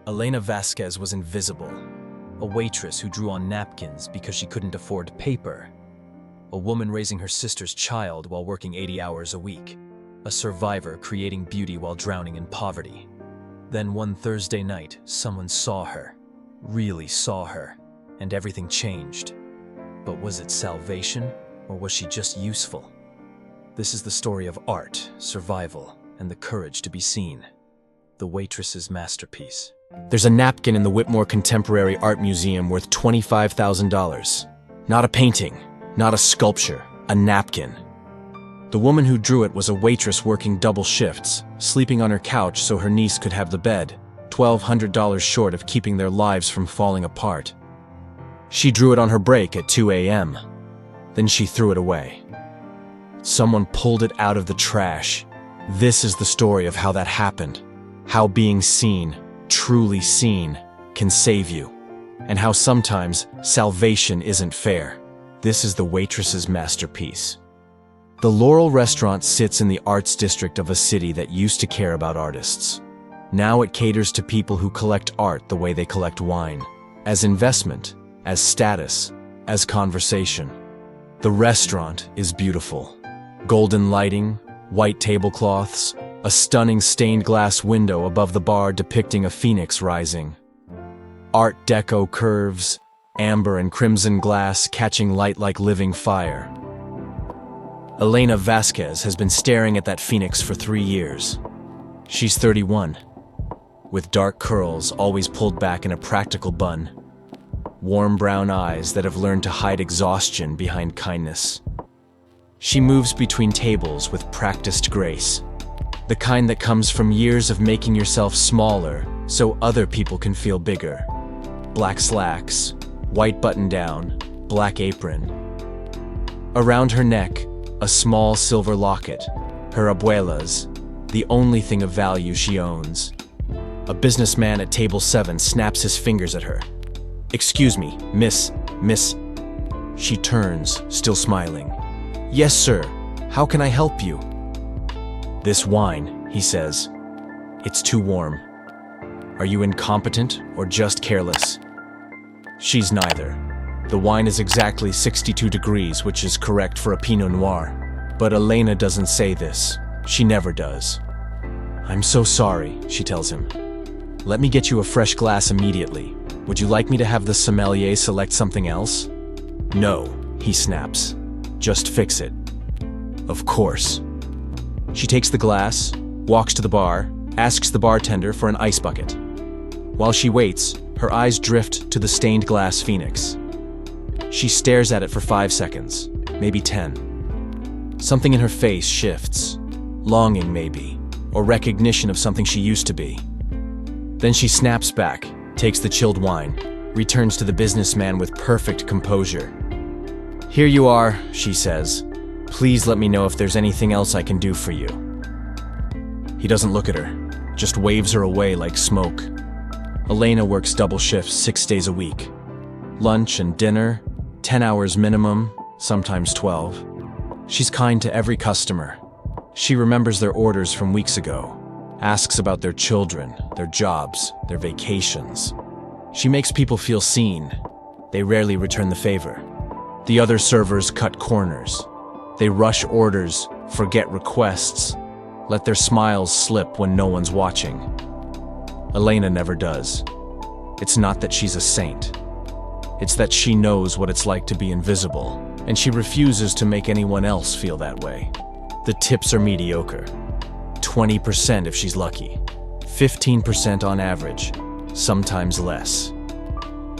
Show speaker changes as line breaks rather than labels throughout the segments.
Elena Vasquez was invisible, a waitress who drew on napkins because she couldn't afford paper, a woman raising her sister's child while working 80 hours a week, a survivor creating beauty while drowning in poverty. Then one Thursday night, someone saw her, really saw her, and everything changed. But was it salvation, or was she just useful? This is the story of art, survival, and the courage to be seen. The Waitress's masterpiece.
There's a napkin in the Whitmore Contemporary Art Museum worth $25,000. Not a painting, not a sculpture, a napkin. The woman who drew it was a waitress working double shifts, sleeping on her couch so her niece could have the bed, $1,200 short of keeping their lives from falling apart. She drew it on her break at 2 a.m. Then she threw it away. Someone pulled it out of the trash. This is the story of how that happened. How being seen, truly seen, can save you. And how sometimes salvation isn't fair. This is the Waitress's masterpiece. The Laurel restaurant sits in the arts district of a city that used to care about artists. Now it caters to people who collect art the way they collect wine. As investment, as status, as conversation. The restaurant is beautiful. Golden lighting, white tablecloths, a stunning stained glass window above the bar depicting a phoenix rising. Art Deco curves, amber and crimson glass catching light like living fire. Elena Vasquez has been staring at that phoenix for 3 years. She's 31, with dark curls always pulled back in a practical bun, warm brown eyes that have learned to hide exhaustion behind kindness. She moves between tables with practiced grace, the kind that comes from years of making yourself smaller so other people can feel bigger. Black slacks, white button-down, black apron. Around her neck, a small silver locket, her abuela's, the only thing of value she owns. A businessman at table 7 snaps his fingers at her. "Excuse me, miss." She turns, still smiling. "Yes, sir. How can I help you?" "This wine," he says. "It's too warm." "Are you incompetent or just careless?" She's neither. The wine is exactly 62 degrees, which is correct for a Pinot Noir. But Elena doesn't say this. She never does. "I'm so sorry," she tells him. "Let me get you a fresh glass immediately. Would you like me to have the sommelier select something else?" "No," he snaps. "Just fix it." "Of course." She takes the glass, walks to the bar, asks the bartender for an ice bucket. While she waits, her eyes drift to the stained glass phoenix. She stares at it for 5 seconds, maybe 10. Something in her face shifts. Longing, maybe, or recognition of something she used to be. Then she snaps back, takes the chilled wine, returns to the businessman with perfect composure. "Here you are," she says. "Please let me know if there's anything else I can do for you." He doesn't look at her, just waves her away like smoke. Elena works double shifts 6 days a week. Lunch and dinner, 10 hours minimum, sometimes 12. She's kind to every customer. She remembers their orders from weeks ago, asks about their children, their jobs, their vacations. She makes people feel seen. They rarely return the favor. The other servers cut corners. They rush orders, forget requests, let their smiles slip when no one's watching. Elena never does. It's not that she's a saint. It's that she knows what it's like to be invisible, and she refuses to make anyone else feel that way. The tips are mediocre. 20% if she's lucky. 15% on average, sometimes less.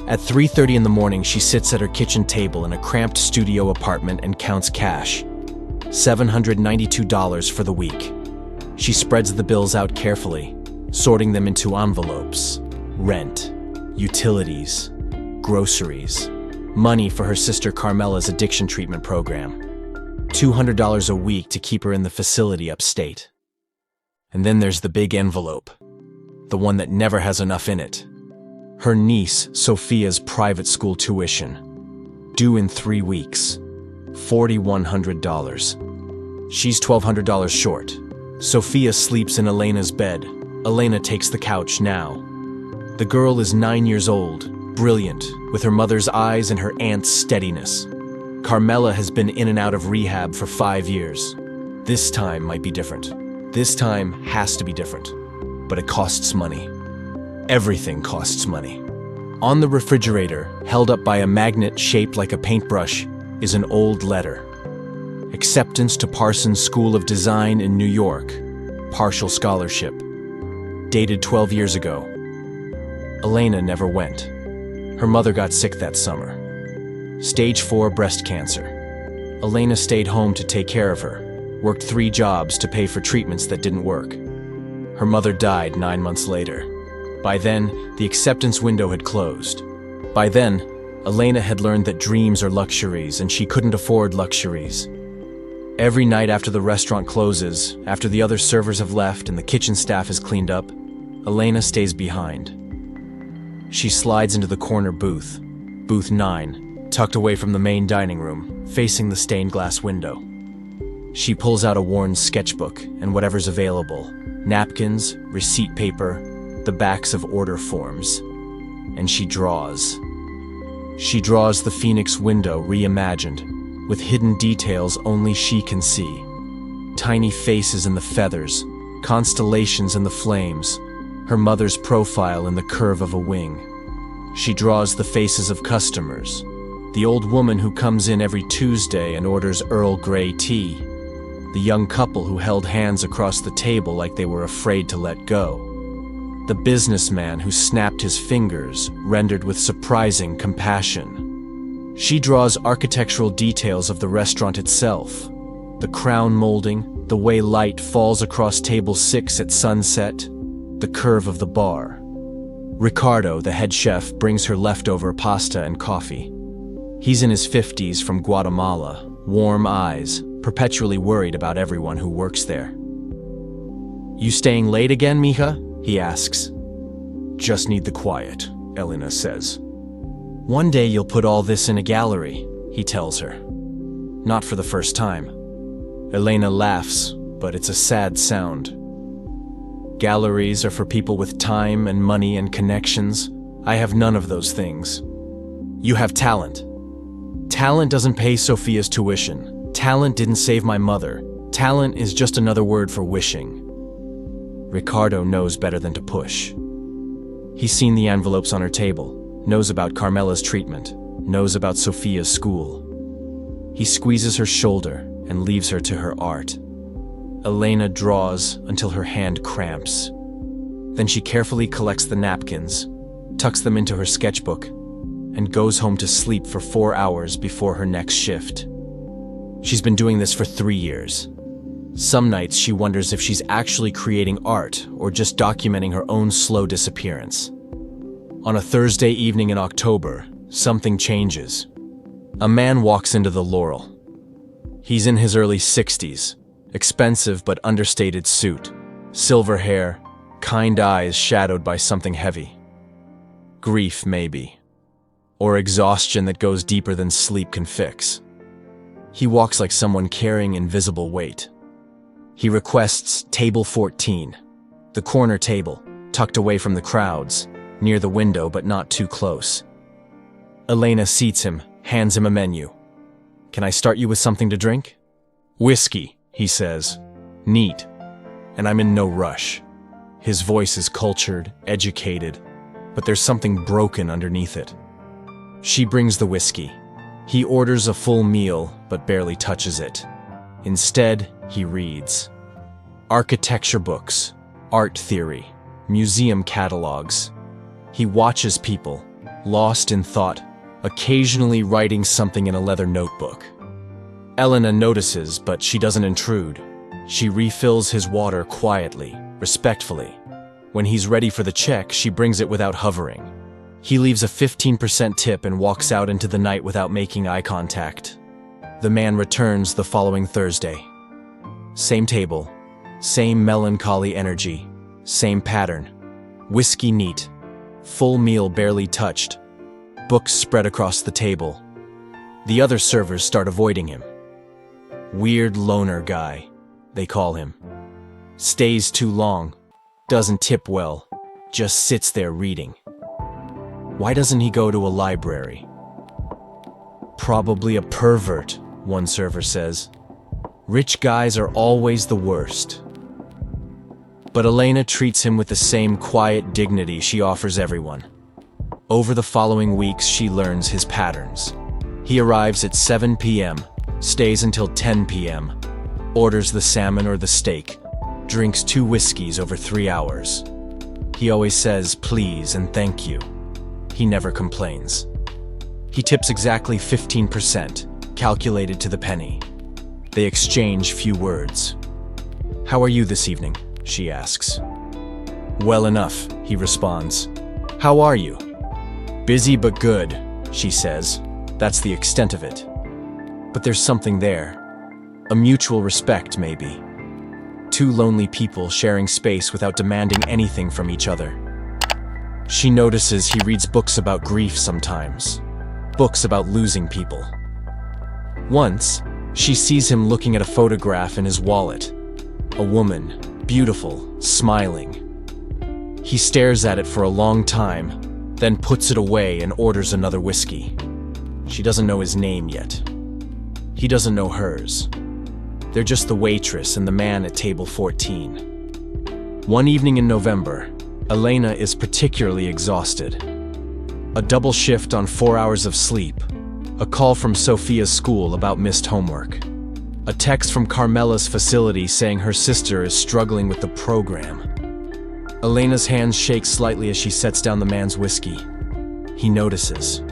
At 3:30 in the morning, she sits at her kitchen table in a cramped studio apartment and counts cash. $792 for the week. She spreads the bills out carefully, sorting them into envelopes. Rent, utilities, groceries, money for her sister Carmela's addiction treatment program. $200 a week to keep her in the facility upstate. And then there's the big envelope, the one that never has enough in it. Her niece, Sophia's private school tuition, due in 3 weeks, $4,100. She's $1,200 short. Sophia sleeps in Elena's bed. Elena takes the couch now. The girl is 9 years old, brilliant, with her mother's eyes and her aunt's steadiness. Carmela has been in and out of rehab for 5 years. This time might be different. This time has to be different. But it costs money. Everything costs money. On the refrigerator, held up by a magnet shaped like a paintbrush, is an old letter. Acceptance to Parsons School of Design in New York. Partial scholarship. Dated 12 years ago. Elena never went. Her mother got sick that summer. Stage 4 breast cancer. Elena stayed home to take care of her, worked 3 jobs to pay for treatments that didn't work. Her mother died 9 months later. By then, the acceptance window had closed. By then, Elena had learned that dreams are luxuries and she couldn't afford luxuries. Every night after the restaurant closes, after the other servers have left and the kitchen staff is cleaned up, Elena stays behind. She slides into the corner booth, booth 9, tucked away from the main dining room, facing the stained glass window. She pulls out a worn sketchbook and whatever's available, napkins, receipt paper, the backs of order forms, and she draws. She draws the Phoenix window reimagined, with hidden details only she can see. Tiny faces in the feathers, constellations in the flames, her mother's profile in the curve of a wing. She draws the faces of customers, the old woman who comes in every Tuesday and orders Earl Grey tea, the young couple who held hands across the table like they were afraid to let go, the businessman who snapped his fingers, rendered with surprising compassion. She draws architectural details of the restaurant itself, the crown molding, the way light falls across table 6 at sunset, the curve of the bar. Ricardo, the head chef, brings her leftover pasta and coffee. He's in his 50s from Guatemala, warm eyes, perpetually worried about everyone who works there. "You staying late again, mija?" he asks. "Just need the quiet," Elena says. "One day you'll put all this in a gallery," he tells her. Not for the first time. Elena laughs, but it's a sad sound. Galleries are for people with time and money and connections. I have none of those things. You have talent. Talent doesn't pay Sophia's tuition. Talent didn't save my mother. Talent is just another word for wishing. Ricardo knows better than to push. He's seen the envelopes on her table, knows about Carmela's treatment, knows about Sophia's school. He squeezes her shoulder and leaves her to her art. Elena draws until her hand cramps. Then she carefully collects the napkins, tucks them into her sketchbook, and goes home to sleep for 4 hours before her next shift. She's been doing this for 3 years. Some nights she wonders if she's actually creating art or just documenting her own slow disappearance. On a Thursday evening in October, something changes. A man walks into the Laurel. He's in his early 60s, expensive but understated suit, silver hair, kind eyes shadowed by something heavy. Grief, maybe. Or exhaustion that goes deeper than sleep can fix. He walks like someone carrying invisible weight. He requests table 14, the corner table, tucked away from the crowds, near the window but not too close. Elena seats him, hands him a menu. "Can I start you with something to drink?" "Whiskey," he says. "Neat." And I'm in no rush. His voice is cultured, educated, but there's something broken underneath it. She brings the whiskey. He orders a full meal, but barely touches it. Instead, he reads. Architecture books, art theory, museum catalogs. He watches people, lost in thought, occasionally writing something in a leather notebook. Elena notices, but she doesn't intrude. She refills his water quietly, respectfully. When he's ready for the check, she brings it without hovering. He leaves a 15% tip and walks out into the night without making eye contact. The man returns the following Thursday. Same table, same melancholy energy, same pattern. Whiskey neat, full meal barely touched, books spread across the table. The other servers start avoiding him. Weird loner guy, they call him. Stays too long, doesn't tip well, just sits there reading. Why doesn't he go to a library? Probably a pervert, one server says. Rich guys are always the worst. But Elena treats him with the same quiet dignity she offers everyone. Over the following weeks, she learns his patterns. He arrives at 7 p.m., stays until 10 p.m., orders the salmon or the steak, drinks 2 whiskeys over 3 hours. He always says please and thank you. He never complains. He tips exactly 15%, calculated to the penny. They exchange few words. "How are you this evening?" she asks. "Well enough," he responds. "How are you?" "Busy but good," she says. That's the extent of it. But there's something there. A mutual respect, maybe. 2 lonely people sharing space without demanding anything from each other. She notices he reads books about grief sometimes. Books about losing people. Once, she sees him looking at a photograph in his wallet. A woman, beautiful, smiling. He stares at it for a long time, then puts it away and orders another whiskey. She doesn't know his name yet. He doesn't know hers. They're just the waitress and the man at table 14. One evening in November, Elena is particularly exhausted. A double shift on 4 hours of sleep. A call from Sophia's school about missed homework. A text from Carmela's facility saying her sister is struggling with the program. Elena's hands shake slightly as she sets down the man's whiskey. He notices.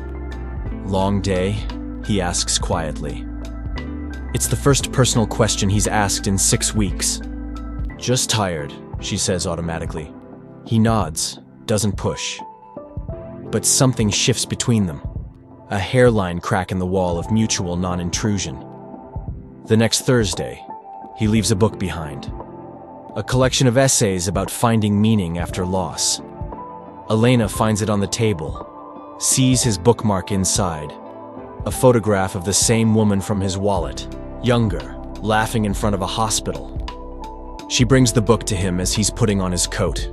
"Long day?" he asks quietly. It's the first personal question he's asked in 6 weeks. "Just tired," she says automatically. He nods, doesn't push. But something shifts between them. A hairline crack in the wall of mutual non-intrusion. The next Thursday, he leaves a book behind. A collection of essays about finding meaning after loss. Elena finds it on the table, sees his bookmark inside. A photograph of the same woman from his wallet, younger, laughing in front of a hospital. She brings the book to him as he's putting on his coat.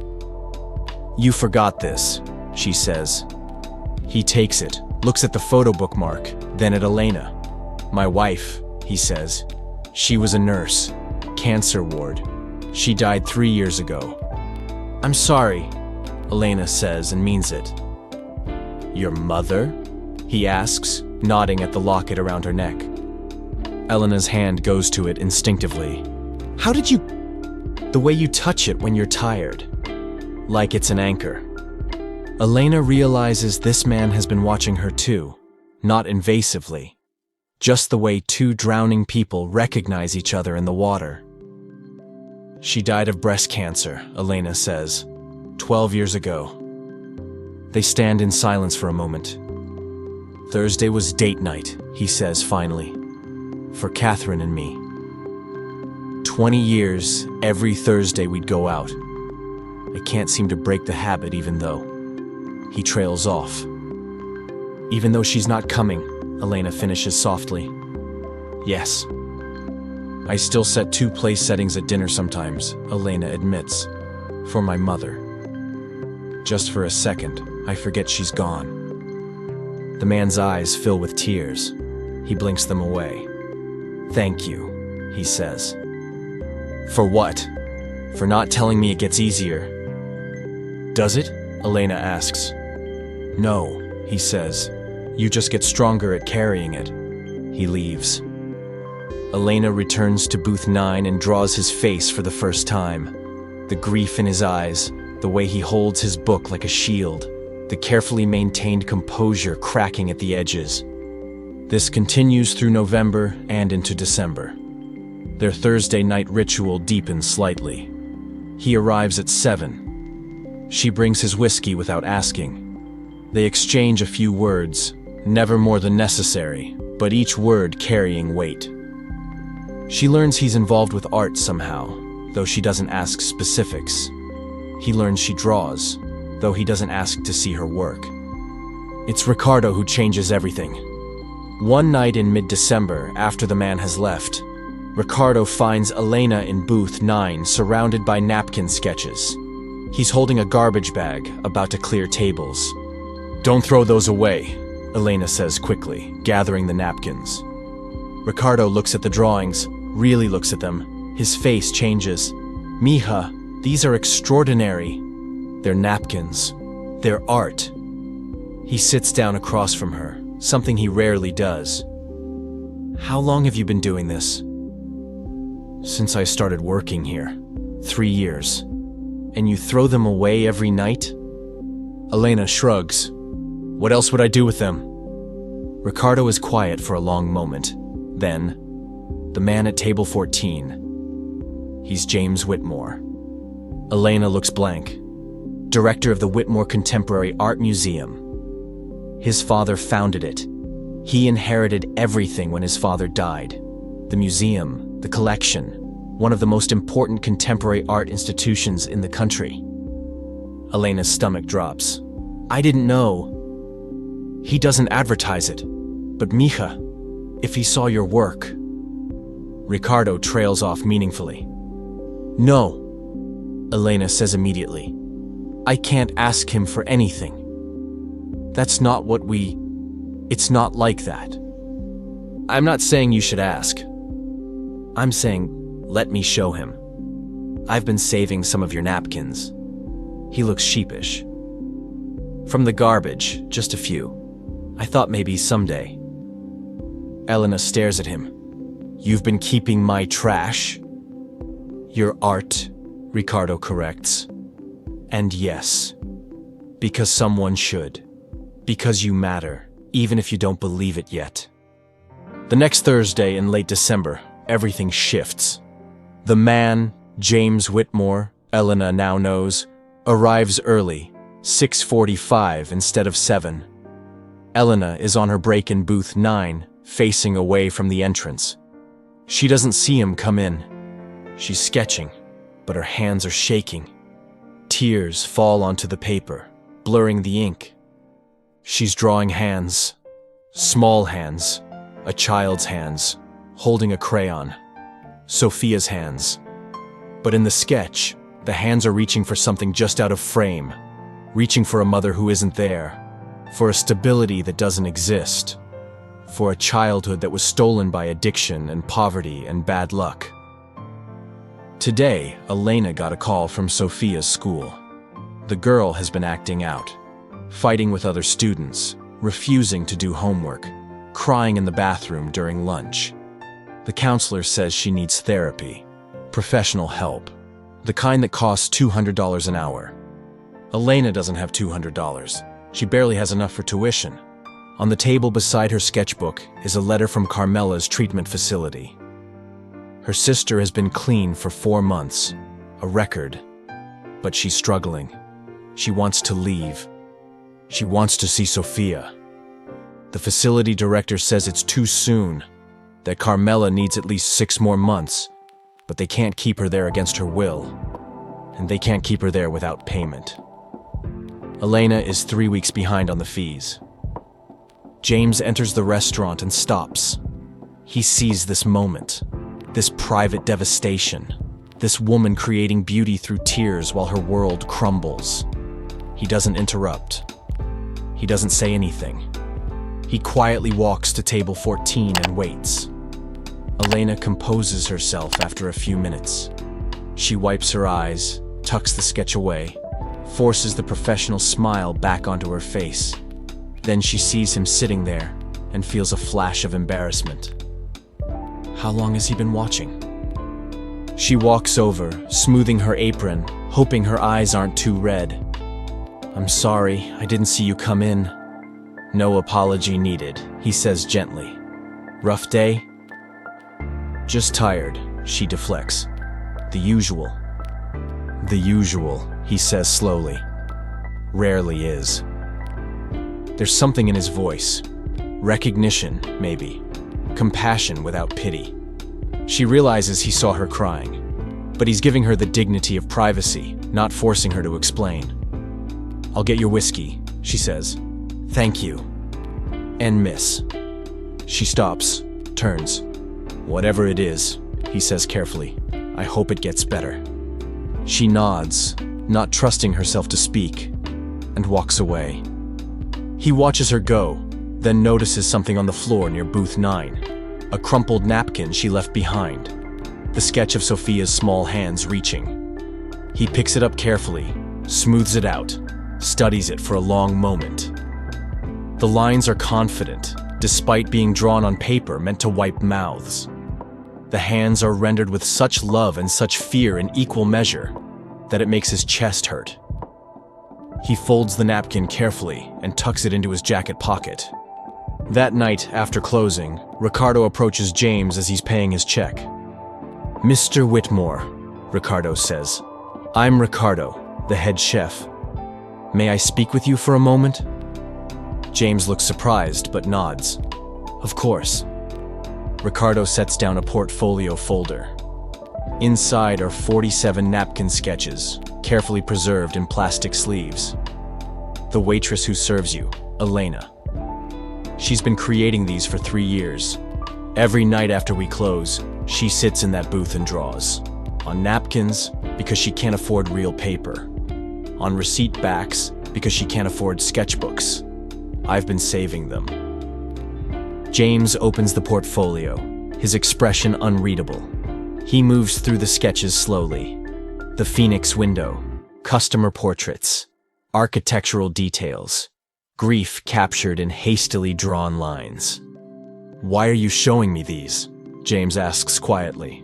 "You forgot this," she says. He takes it, looks at the photo bookmark, then at Elena. "My wife," he says. "She was a nurse. Cancer ward. She died 3 years ago." "I'm sorry," Elena says and means it. "Your mother?" he asks, nodding at the locket around her neck. Elena's hand goes to it instinctively. "How did you—" "The way you touch it when you're tired. Like it's an anchor." Elena realizes this man has been watching her too, not invasively. Just the way 2 drowning people recognize each other in the water. "She died of breast cancer," Elena says. 12 years ago. They stand in silence for a moment. "Thursday was date night," he says finally. "For Catherine and me. 20 years, every Thursday we'd go out. I can't seem to break the habit even though." He trails off. "Even though she's not coming," Elena finishes softly. "Yes. I still set 2 place settings at dinner sometimes," Elena admits. "For my mother. Just for a second, I forget she's gone." The man's eyes fill with tears. He blinks them away. "Thank you," he says. "For what? For not telling me it gets easier." "Does it?" Elena asks. "No," he says. "You just get stronger at carrying it." He leaves. Elena returns to booth 9 and draws his face for the first time. The grief in his eyes, the way he holds his book like a shield, the carefully maintained composure cracking at the edges. This continues through November and into December. Their Thursday night ritual deepens slightly. He arrives at 7. She brings his whiskey without asking. They exchange a few words, never more than necessary, but each word carrying weight. She learns he's involved with art somehow, though she doesn't ask specifics. He learns she draws, though he doesn't ask to see her work. It's Ricardo who changes everything. One night in mid-December, after the man has left, Ricardo finds Elena in booth 9 surrounded by napkin sketches. He's holding a garbage bag, about to clear tables. Don't throw those away, Elena says quickly, gathering the napkins. Ricardo looks at the drawings, really looks at them. His face changes. Mija, these are extraordinary. They're napkins. They're art. He sits down across from her, something he rarely does. How long have you been doing this? Since I started working here. 3 years. And you throw them away every night? Elena shrugs. What else would I do with them? Ricardo is quiet for a long moment. Then, the man at table 14. He's James Whitmore. Elena looks blank. Director of the Whitmore Contemporary Art Museum. His father founded it. He inherited everything when his father died. The museum, the collection, one of the most important contemporary art institutions in the country. Elena's stomach drops. I didn't know. He doesn't advertise it. But Mija, if he saw your work. Ricardo trails off meaningfully. No, Elena says immediately. I can't ask him for anything. That's not what It's not like that. I'm not saying you should ask. I'm saying, let me show him. I've been saving some of your napkins. He looks sheepish. From the garbage, just a few. I thought maybe someday. Elena stares at him. You've been keeping my trash? Your art, Ricardo corrects. And yes, because someone should. Because you matter, even if you don't believe it yet. The next Thursday in late December, everything shifts. The man, James Whitmore, Elena now knows, arrives early, 6:45 instead of 7. Elena is on her break in booth 9, facing away from the entrance. She doesn't see him come in. She's sketching, but her hands are shaking. Tears fall onto the paper, blurring the ink. She's drawing hands, small hands, a child's hands, holding a crayon, Sophia's hands. But in the sketch, the hands are reaching for something just out of frame, reaching for a mother who isn't there, for a stability that doesn't exist, for a childhood that was stolen by addiction and poverty and bad luck. Today, Elena got a call from Sophia's school. The girl has been acting out, fighting with other students, refusing to do homework, crying in the bathroom during lunch. The counselor says she needs therapy, professional help, the kind that costs $200 an hour. Elena doesn't have $200. She barely has enough for tuition. On the table beside her sketchbook is a letter from Carmela's treatment facility. Her sister has been clean for 4 months, a record, but she's struggling. She wants to leave. She wants to see Sophia. The facility director says it's too soon, that Carmela needs at least 6 more months, but they can't keep her there against her will, and they can't keep her there without payment. Elena is 3 weeks behind on the fees. James enters the restaurant and stops. He sees this moment, this private devastation, this woman creating beauty through tears while her world crumbles. He doesn't interrupt. He doesn't say anything. He quietly walks to table 14 and waits. Elena composes herself after a few minutes. She wipes her eyes, tucks the sketch away, forces the professional smile back onto her face. Then she sees him sitting there and feels a flash of embarrassment. How long has he been watching? She walks over, smoothing her apron, hoping her eyes aren't too red. I'm sorry, I didn't see you come in. No apology needed, he says gently. Rough day? Just tired, she deflects. The usual. The usual, he says slowly. Rarely is. There's something in his voice. Recognition, maybe. Compassion without pity. She realizes he saw her crying, but he's giving her the dignity of privacy, not forcing her to explain. I'll get your whiskey, she says. Thank you. And miss. She stops, turns. Whatever it is, he says carefully. I hope it gets better. She nods, not trusting herself to speak, and walks away. He watches her go, then notices something on the floor near booth 9. A crumpled napkin she left behind. The sketch of Sophia's small hands reaching. He picks it up carefully, smooths it out, studies it for a long moment. The lines are confident, despite being drawn on paper meant to wipe mouths. The hands are rendered with such love and such fear in equal measure that it makes his chest hurt. He folds the napkin carefully and tucks it into his jacket pocket. That night, after closing, Ricardo approaches James as he's paying his check. "Mr. Whitmore," Ricardo says. "I'm Ricardo, the head chef. May I speak with you for a moment?" James looks surprised but nods. "Of course." Ricardo sets down a portfolio folder. Inside are 47 napkin sketches, carefully preserved in plastic sleeves. The waitress who serves you, Elena. She's been creating these for 3 years. Every night after we close, she sits in that booth and draws. On napkins, because she can't afford real paper. On receipt backs, because she can't afford sketchbooks. I've been saving them. James opens the portfolio, his expression unreadable. He moves through the sketches slowly. The Phoenix window, customer portraits, architectural details, grief captured in hastily drawn lines. "Why are you showing me these?" James asks quietly.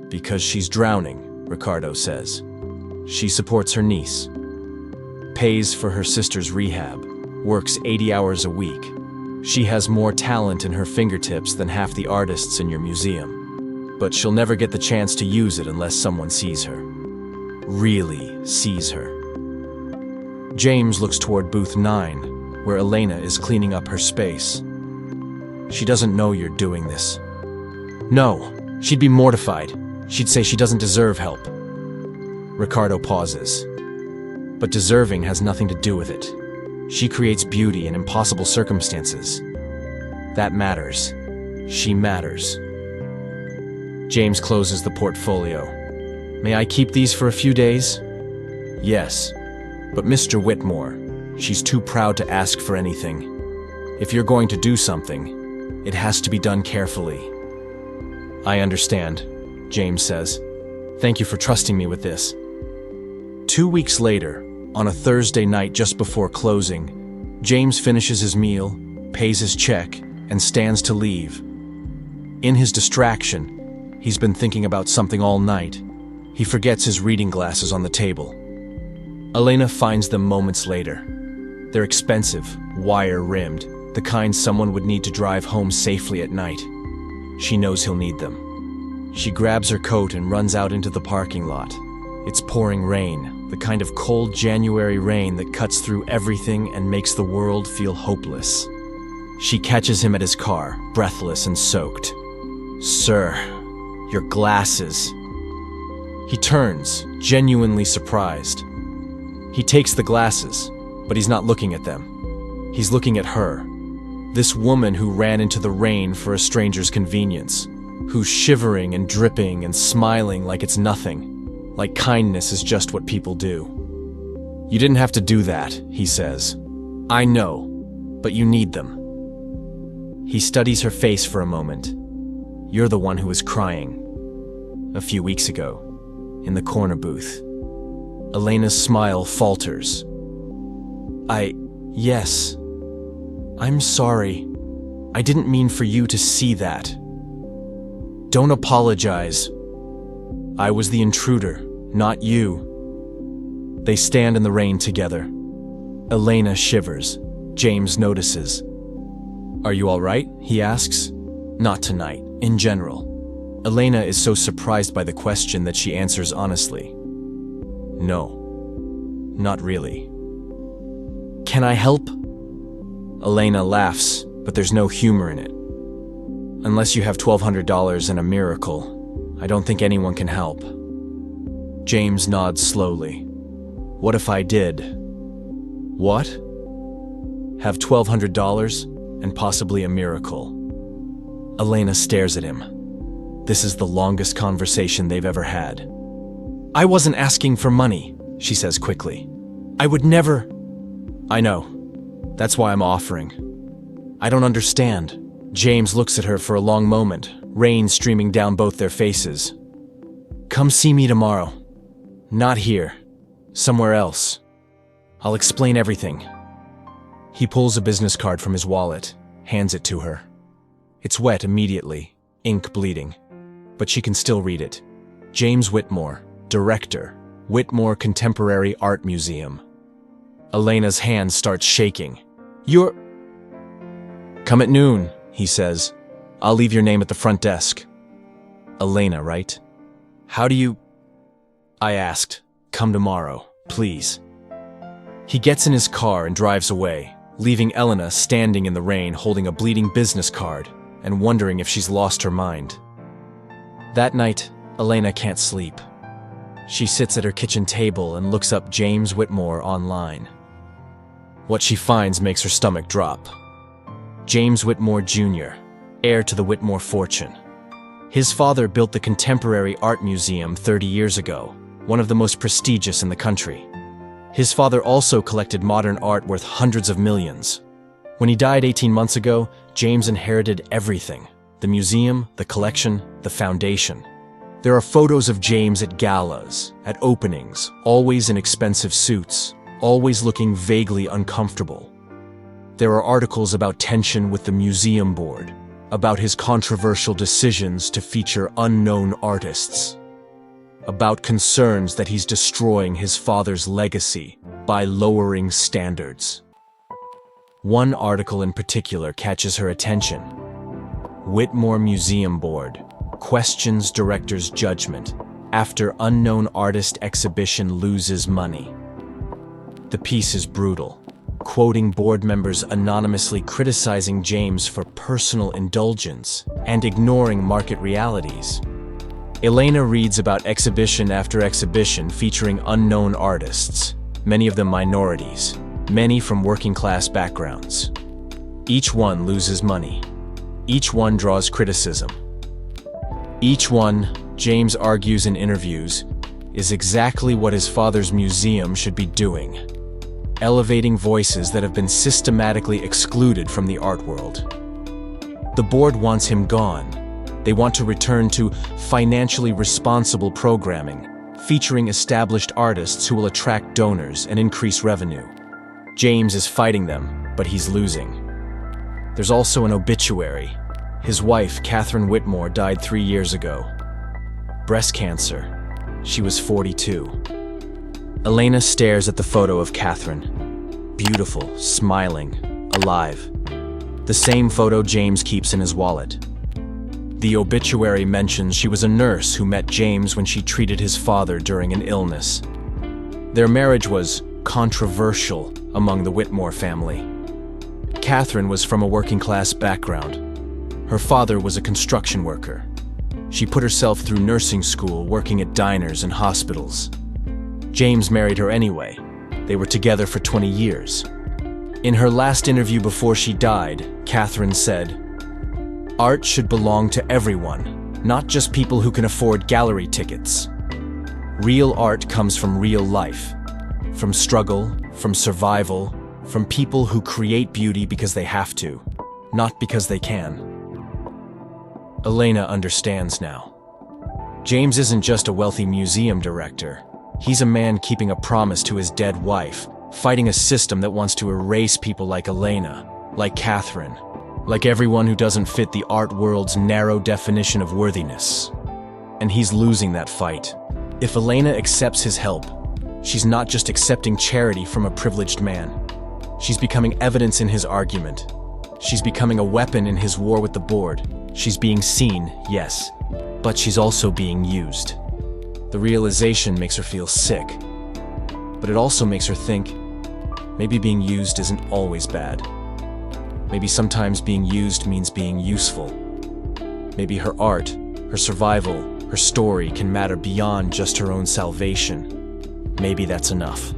"Because she's drowning," Ricardo says. "She supports her niece, pays for her sister's rehab, works 80 hours a week. She has more talent in her fingertips than half the artists in your museum. But she'll never get the chance to use it unless someone sees her. Really sees her." James looks toward booth 9, where Elena is cleaning up her space. "She doesn't know you're doing this." "No, she'd be mortified. She'd say she doesn't deserve help." Ricardo pauses. "But deserving has nothing to do with it. She creates beauty in impossible circumstances. That matters. She matters." James closes the portfolio. "May I keep these for a few days?" "Yes. But Mr. Whitmore, she's too proud to ask for anything. If you're going to do something, it has to be done carefully." "I understand," James says. "Thank you for trusting me with this." 2 weeks later, on a Thursday night just before closing, James finishes his meal, pays his check, and stands to leave. In his distraction, he's been thinking about something all night. He forgets his reading glasses on the table. Elena finds them moments later. They're expensive, wire-rimmed, the kind someone would need to drive home safely at night. She knows he'll need them. She grabs her coat and runs out into the parking lot. It's pouring rain, the kind of cold January rain that cuts through everything and makes the world feel hopeless. She catches him at his car, breathless and soaked. "Sir, your glasses." He turns, genuinely surprised. He takes the glasses, but he's not looking at them. He's looking at her. This woman who ran into the rain for a stranger's convenience, who's shivering and dripping and smiling like it's nothing, like kindness is just what people do. "You didn't have to do that," he says. "I know, but you need them." He studies her face for a moment. "You're the one who was crying. A few weeks ago, in the corner booth." Elena's smile falters. Yes. I'm sorry. I didn't mean for you to see that." "Don't apologize. I was the intruder, not you." They stand in the rain together. Elena shivers. James notices. "Are you all right?" he asks. "Not tonight, in general." Elena is so surprised by the question that she answers honestly. "No, not really." "Can I help?" Elena laughs, but there's no humor in it. "Unless you have $1,200 and a miracle, I don't think anyone can help." James nods slowly. "What if I did?" "What?" "Have $1,200 and possibly a miracle." Elena stares at him. This is the longest conversation they've ever had. "I wasn't asking for money," she says quickly. "I would never—" "I know. That's why I'm offering. I don't understand. James looks at her for a long moment, rain streaming down both their faces. Come see me tomorrow. Not here. Somewhere else. I'll explain everything. He pulls a business card from his wallet, hands it to her. It's wet immediately, ink bleeding, but she can still read it. James Whitmore, Director, Whitmore Contemporary Art Museum. Elena's hand starts shaking. You're... Come at noon, he says. I'll leave your name at the front desk. Elena, right? How do you... I asked. Come tomorrow, please. He gets in his car and drives away, leaving Elena standing in the rain holding a bleeding business card and wondering if she's lost her mind. That night, Elena can't sleep. She sits at her kitchen table and looks up James Whitmore online. What she finds makes her stomach drop. James Whitmore Jr., heir to the Whitmore fortune. His father built the Contemporary Art Museum 30 years ago, one of the most prestigious in the country. His father also collected modern art worth hundreds of millions. When he died 18 months ago, James inherited everything: the museum, the collection, the foundation. There are photos of James at galas, at openings, always in expensive suits, always looking vaguely uncomfortable. There are articles about tension with the museum board, about his controversial decisions to feature unknown artists, about concerns that he's destroying his father's legacy by lowering standards. One article in particular catches her attention. Whitmore Museum Board questions director's judgment after unknown artist exhibition loses money. The piece is brutal, quoting board members anonymously criticizing James for personal indulgence and ignoring market realities. Elena reads about exhibition after exhibition featuring unknown artists, many of them minorities, many from working-class backgrounds. Each one loses money. Each one draws criticism. Each one, James argues in interviews, is exactly what his father's museum should be doing, elevating voices that have been systematically excluded from the art world. The board wants him gone. They want to return to financially responsible programming, featuring established artists who will attract donors and increase revenue. James is fighting them, but he's losing. There's also an obituary. His wife, Catherine Whitmore, died 3 years ago. Breast cancer. She was 42. Elena stares at the photo of Catherine. Beautiful, smiling, alive. The same photo James keeps in his wallet. The obituary mentions she was a nurse who met James when she treated his father during an illness. Their marriage was controversial among the Whitmore family. Catherine was from a working-class background. Her father was a construction worker. She put herself through nursing school, working at diners and hospitals. James married her anyway. They were together for 20 years. In her last interview before she died, Catherine said, "Art should belong to everyone, not just people who can afford gallery tickets. Real art comes from real life, from struggle, from survival, from people who create beauty because they have to, not because they can." Elena understands now. James isn't just a wealthy museum director. He's a man keeping a promise to his dead wife, fighting a system that wants to erase people like Elena, like Catherine, like everyone who doesn't fit the art world's narrow definition of worthiness. And he's losing that fight. If Elena accepts his help, she's not just accepting charity from a privileged man. She's becoming evidence in his argument. She's becoming a weapon in his war with the board. She's being seen, yes, but she's also being used. The realization makes her feel sick, but it also makes her think, maybe being used isn't always bad. Maybe sometimes being used means being useful. Maybe her art, her survival, her story can matter beyond just her own salvation. Maybe that's enough.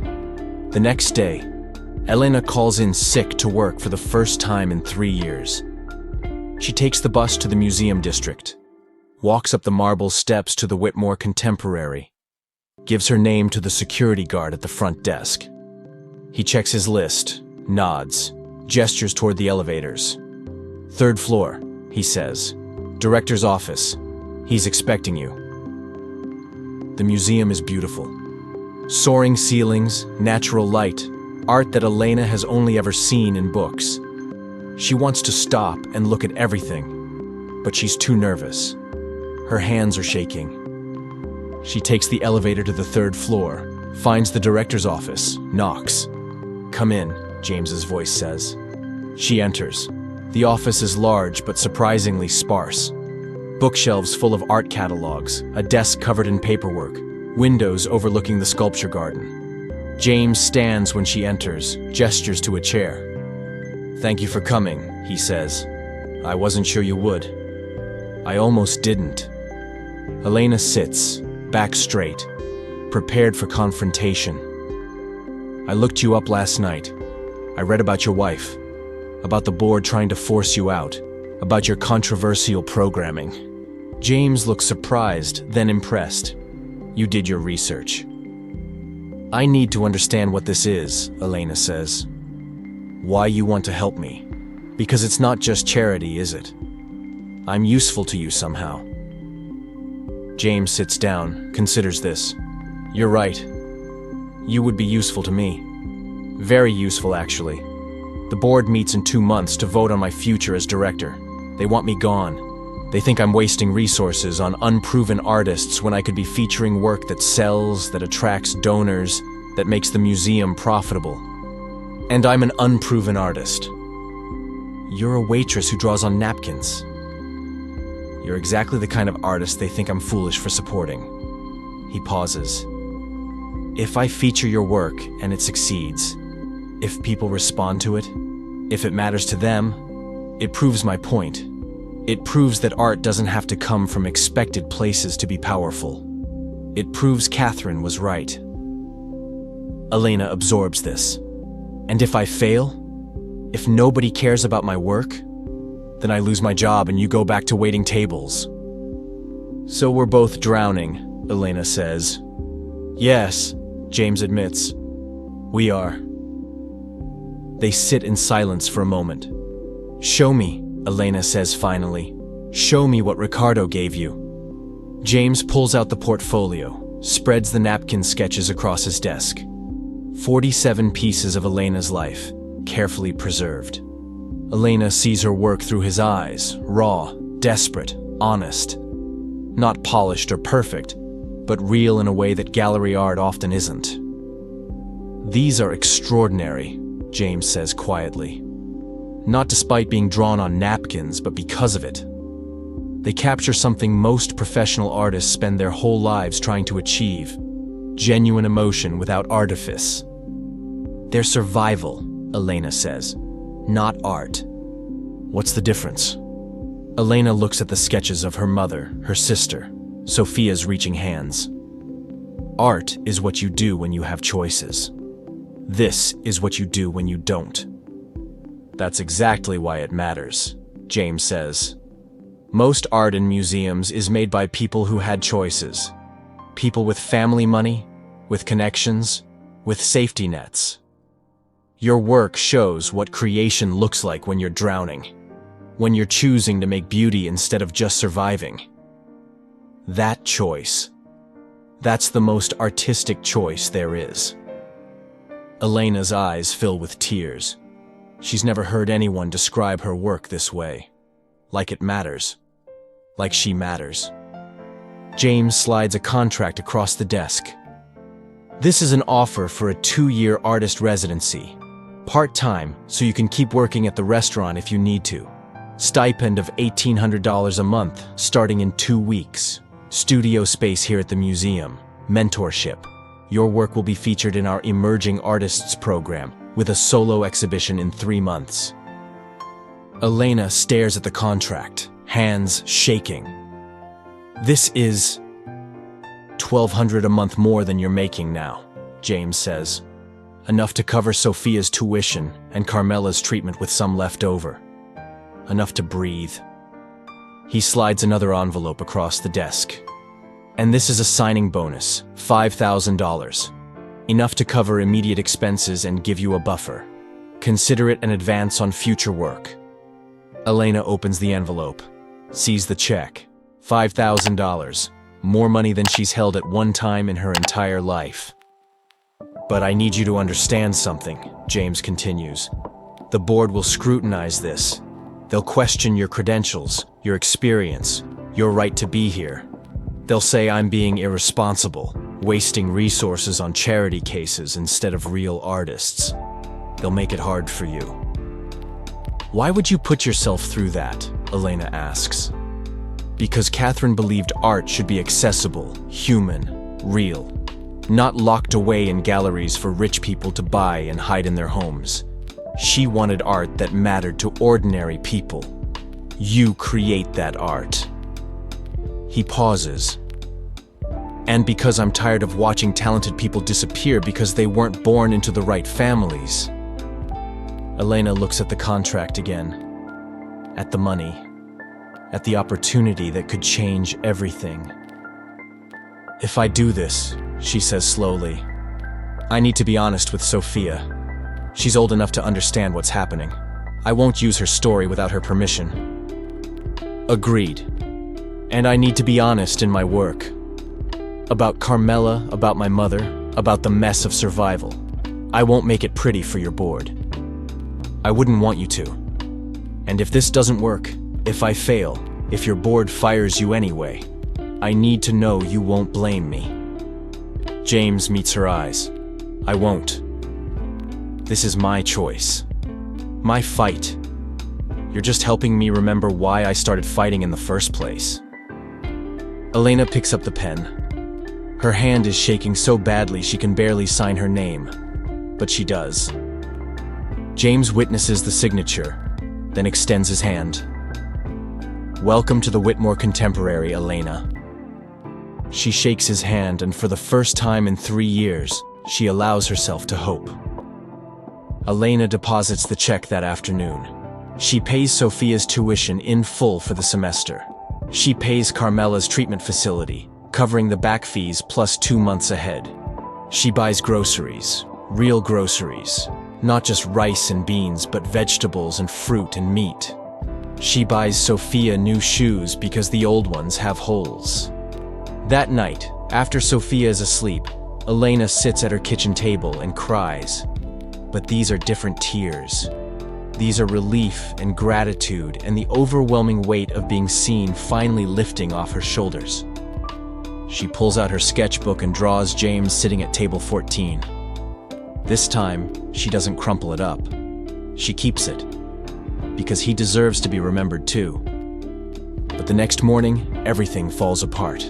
The next day, Elena calls in sick to work for the first time in 3 years. She takes the bus to the museum district, walks up the marble steps to the Whitmore Contemporary, gives her name to the security guard at the front desk. He checks his list, nods, gestures toward the elevators. "Third floor," he says. "Director's office. He's expecting you." The museum is beautiful. Soaring ceilings, natural light, art that Elena has only ever seen in books. She wants to stop and look at everything, but she's too nervous. Her hands are shaking. She takes the elevator to the third floor, finds the director's office, knocks. "Come in," James's voice says. She enters. The office is large but surprisingly sparse. Bookshelves full of art catalogs, a desk covered in paperwork, windows overlooking the sculpture garden. James stands when she enters, gestures to a chair. "Thank you for coming," he says. "I wasn't sure you would." "I almost didn't." Elena sits, back straight, prepared for confrontation. "I looked you up last night. I read about your wife, about the board trying to force you out, about your controversial programming." James looks surprised, then impressed. "You did your research." "I need to understand what this is," Elena says. "Why you want to help me. Because it's not just charity, is it? I'm useful to you somehow." James sits down, considers this. "You're right. You would be useful to me. Very useful, actually. The board meets in 2 months to vote on my future as director. They want me gone. They think I'm wasting resources on unproven artists when I could be featuring work that sells, that attracts donors, that makes the museum profitable. And I'm an unproven artist. You're a waitress who draws on napkins. You're exactly the kind of artist they think I'm foolish for supporting." He pauses. "If I feature your work and it succeeds, if people respond to it, if it matters to them, it proves my point. It proves that art doesn't have to come from expected places to be powerful. It proves Catherine was right." Elena absorbs this. "And if I fail? If nobody cares about my work? Then I lose my job and you go back to waiting tables." "So we're both drowning," Elena says. "Yes," James admits. "We are." They sit in silence for a moment. "Show me," Elena says finally. "Show me what Ricardo gave you." James pulls out the portfolio, spreads the napkin sketches across his desk. 47 pieces of Elena's life, carefully preserved. Elena sees her work through his eyes, raw, desperate, honest. Not polished or perfect, but real in a way that gallery art often isn't. "These are extraordinary," James says quietly. "Not despite being drawn on napkins, but because of it. They capture something most professional artists spend their whole lives trying to achieve. Genuine emotion without artifice. They're survival," Elena says, "not art." "What's the difference?" Elena looks at the sketches of her mother, her sister, Sophia's reaching hands. "Art is what you do when you have choices. This is what you do when you don't." "That's exactly why it matters," James says. "Most art in museums is made by people who had choices. People with family money, with connections, with safety nets. Your work shows what creation looks like when you're drowning, when you're choosing to make beauty instead of just surviving. That choice. That's the most artistic choice there is." Elena's eyes fill with tears. She's never heard anyone describe her work this way. Like it matters. Like she matters. James slides a contract across the desk. "This is an offer for a 2-year artist residency. Part-time, so you can keep working at the restaurant if you need to. Stipend of $1,800 a month, starting in 2 weeks. Studio space here at the museum. Mentorship. Your work will be featured in our Emerging Artists program, with a solo exhibition in 3 months." Elena stares at the contract, hands shaking. "This is $1,200 a month more than you're making now," James says. "Enough to cover Sophia's tuition and Carmela's treatment with some left over. Enough to breathe." He slides another envelope across the desk. "And this is a signing bonus, $5,000. Enough to cover immediate expenses and give you a buffer. Consider it an advance on future work. Elena opens the envelope, sees the check. $5,000, more money than she's held at one time in her entire life. But I need you to understand something, James continues. The board will scrutinize this. They'll question your credentials, your experience, your right to be here. They'll say I'm being irresponsible, wasting resources on charity cases instead of real artists. They'll make it hard for you. Why would you put yourself through that? Elena asks. Because Catherine believed art should be accessible, human, real, not locked away in galleries for rich people to buy and hide in their homes. She wanted art that mattered to ordinary people. You create that art. He pauses. And because I'm tired of watching talented people disappear because they weren't born into the right families. Elena looks at the contract again, at the money, at the opportunity that could change everything. If I do this, she says slowly, I need to be honest with Sophia. She's old enough to understand what's happening. I won't use her story without her permission. Agreed. And I need to be honest in my work. About Carmela, about my mother, about the mess of survival. I won't make it pretty for your board. I wouldn't want you to. And if this doesn't work, if I fail, if your board fires you anyway, I need to know you won't blame me. James meets her eyes. I won't. This is my choice. My fight. You're just helping me remember why I started fighting in the first place. Elena picks up the pen. Her hand is shaking so badly she can barely sign her name, but she does. James witnesses the signature, then extends his hand. Welcome to the Whitmore Contemporary, Elena. She shakes his hand, and for the first time in 3 years, she allows herself to hope. Elena deposits the check that afternoon. She pays Sophia's tuition in full for the semester. She pays Carmela's treatment facility, covering the back fees plus 2 months ahead. She buys groceries, real groceries, not just rice and beans, but vegetables and fruit and meat. She buys Sophia new shoes because the old ones have holes. That night, after Sophia is asleep, Elena sits at her kitchen table and cries. But these are different tears. These are relief and gratitude and the overwhelming weight of being seen finally lifting off her shoulders. She pulls out her sketchbook and draws James sitting at table 14. This time, she doesn't crumple it up. She keeps it, because he deserves to be remembered too. But the next morning, everything falls apart.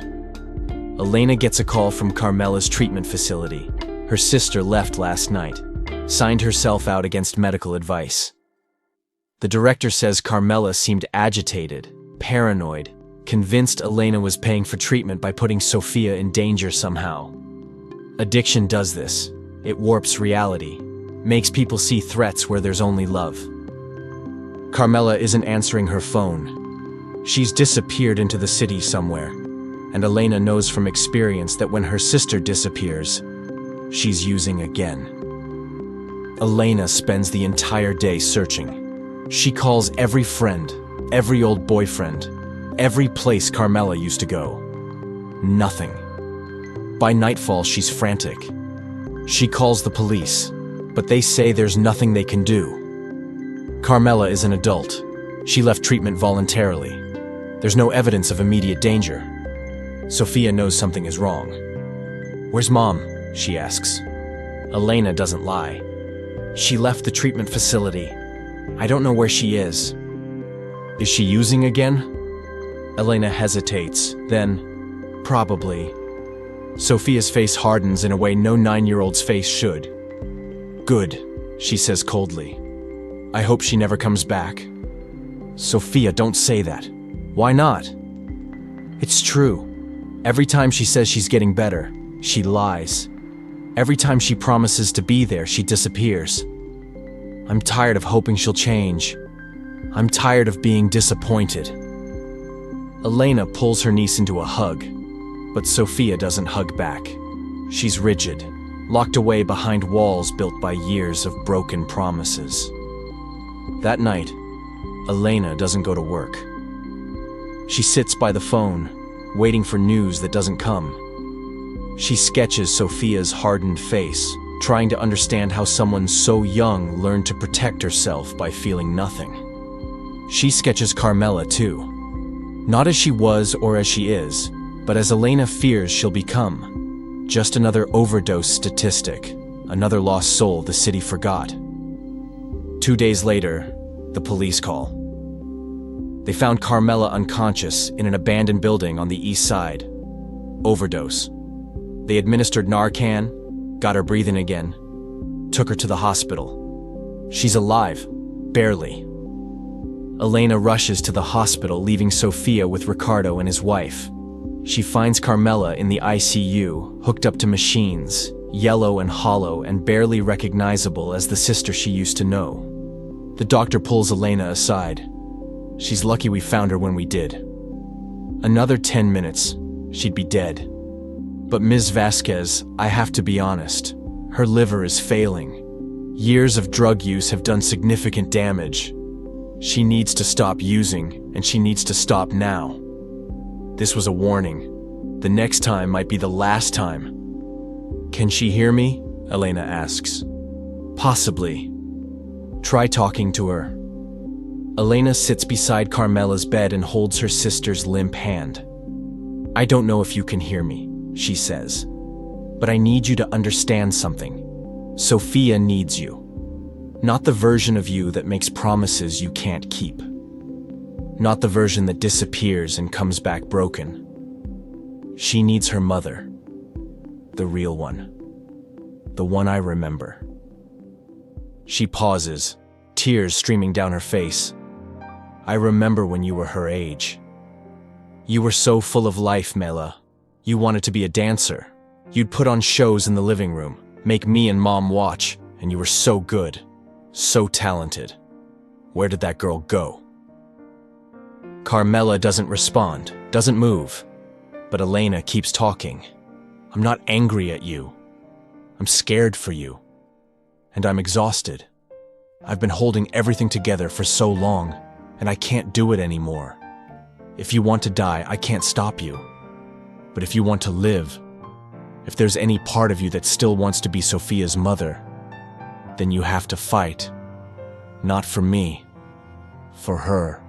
Elena gets a call from Carmela's treatment facility. Her sister left last night, signed herself out against medical advice. The director says Carmela seemed agitated, paranoid, convinced Elena was paying for treatment by putting Sophia in danger somehow. Addiction does this. It warps reality, makes people see threats where there's only love. Carmela isn't answering her phone. She's disappeared into the city somewhere, and Elena knows from experience that when her sister disappears, she's using again. Elena spends the entire day searching. She calls every friend, every old boyfriend, every place Carmela used to go. Nothing. By nightfall, she's frantic. She calls the police, but they say there's nothing they can do. Carmela is an adult. She left treatment voluntarily. There's no evidence of immediate danger. Sophia knows something is wrong. Where's Mom? She asks. Elena doesn't lie. She left the treatment facility. I don't know where she is. Is she using again? Elena hesitates, then, probably. Sophia's face hardens in a way no 9-year-old's face should. Good, she says coldly. I hope she never comes back. Sophia, don't say that. Why not? It's true. Every time she says she's getting better, she lies. Every time she promises to be there, she disappears. I'm tired of hoping she'll change. I'm tired of being disappointed. Elena pulls her niece into a hug, but Sophia doesn't hug back. She's rigid, locked away behind walls built by years of broken promises. That night, Elena doesn't go to work. She sits by the phone, waiting for news that doesn't come. She sketches Sophia's hardened face, trying to understand how someone so young learned to protect herself by feeling nothing. She sketches Carmela too. Not as she was or as she is, but as Elena fears she'll become. Just another overdose statistic, another lost soul the city forgot. 2 days later, the police call. They found Carmela unconscious in an abandoned building on the east side. Overdose. They administered Narcan, got her breathing again, took her to the hospital. She's alive, barely. Elena rushes to the hospital, leaving Sophia with Ricardo and his wife. She finds Carmela in the ICU, hooked up to machines, yellow and hollow and barely recognizable as the sister she used to know. The doctor pulls Elena aside. She's lucky we found her when we did. Another 10 minutes, she'd be dead. But Ms. Vasquez, I have to be honest, her liver is failing. Years of drug use have done significant damage. She needs to stop using, and she needs to stop now. This was a warning. The next time might be the last time. Can she hear me? Elena asks. Possibly. Try talking to her. Elena sits beside Carmela's bed and holds her sister's limp hand. I don't know if you can hear me, she says, but I need you to understand something. Sophia needs you. Not the version of you that makes promises you can't keep. Not the version that disappears and comes back broken. She needs her mother. The real one. The one I remember. She pauses, tears streaming down her face. I remember when you were her age. You were so full of life, Mela. You wanted to be a dancer. You'd put on shows in the living room, make me and Mom watch, and you were so good, so talented. Where did that girl go? Carmela doesn't respond, doesn't move, but Elena keeps talking. I'm not angry at you. I'm scared for you. And I'm exhausted. I've been holding everything together for so long, and I can't do it anymore. If you want to die, I can't stop you. But if you want to live, if there's any part of you that still wants to be Sophia's mother, then you have to fight. Not for me, for her.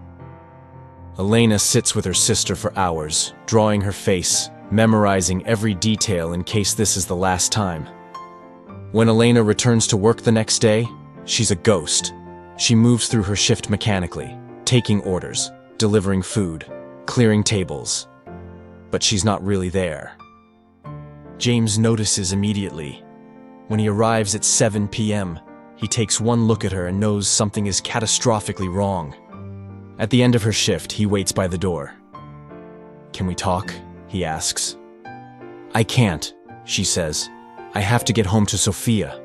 Elena sits with her sister for hours, drawing her face, memorizing every detail in case this is the last time. When Elena returns to work the next day, she's a ghost. She moves through her shift mechanically, taking orders, delivering food, clearing tables. But she's not really there. James notices immediately. When he arrives at 7 p.m., he takes one look at her and knows something is catastrophically wrong. At the end of her shift, he waits by the door. Can we talk? He asks. I can't, she says. I have to get home to Sophia.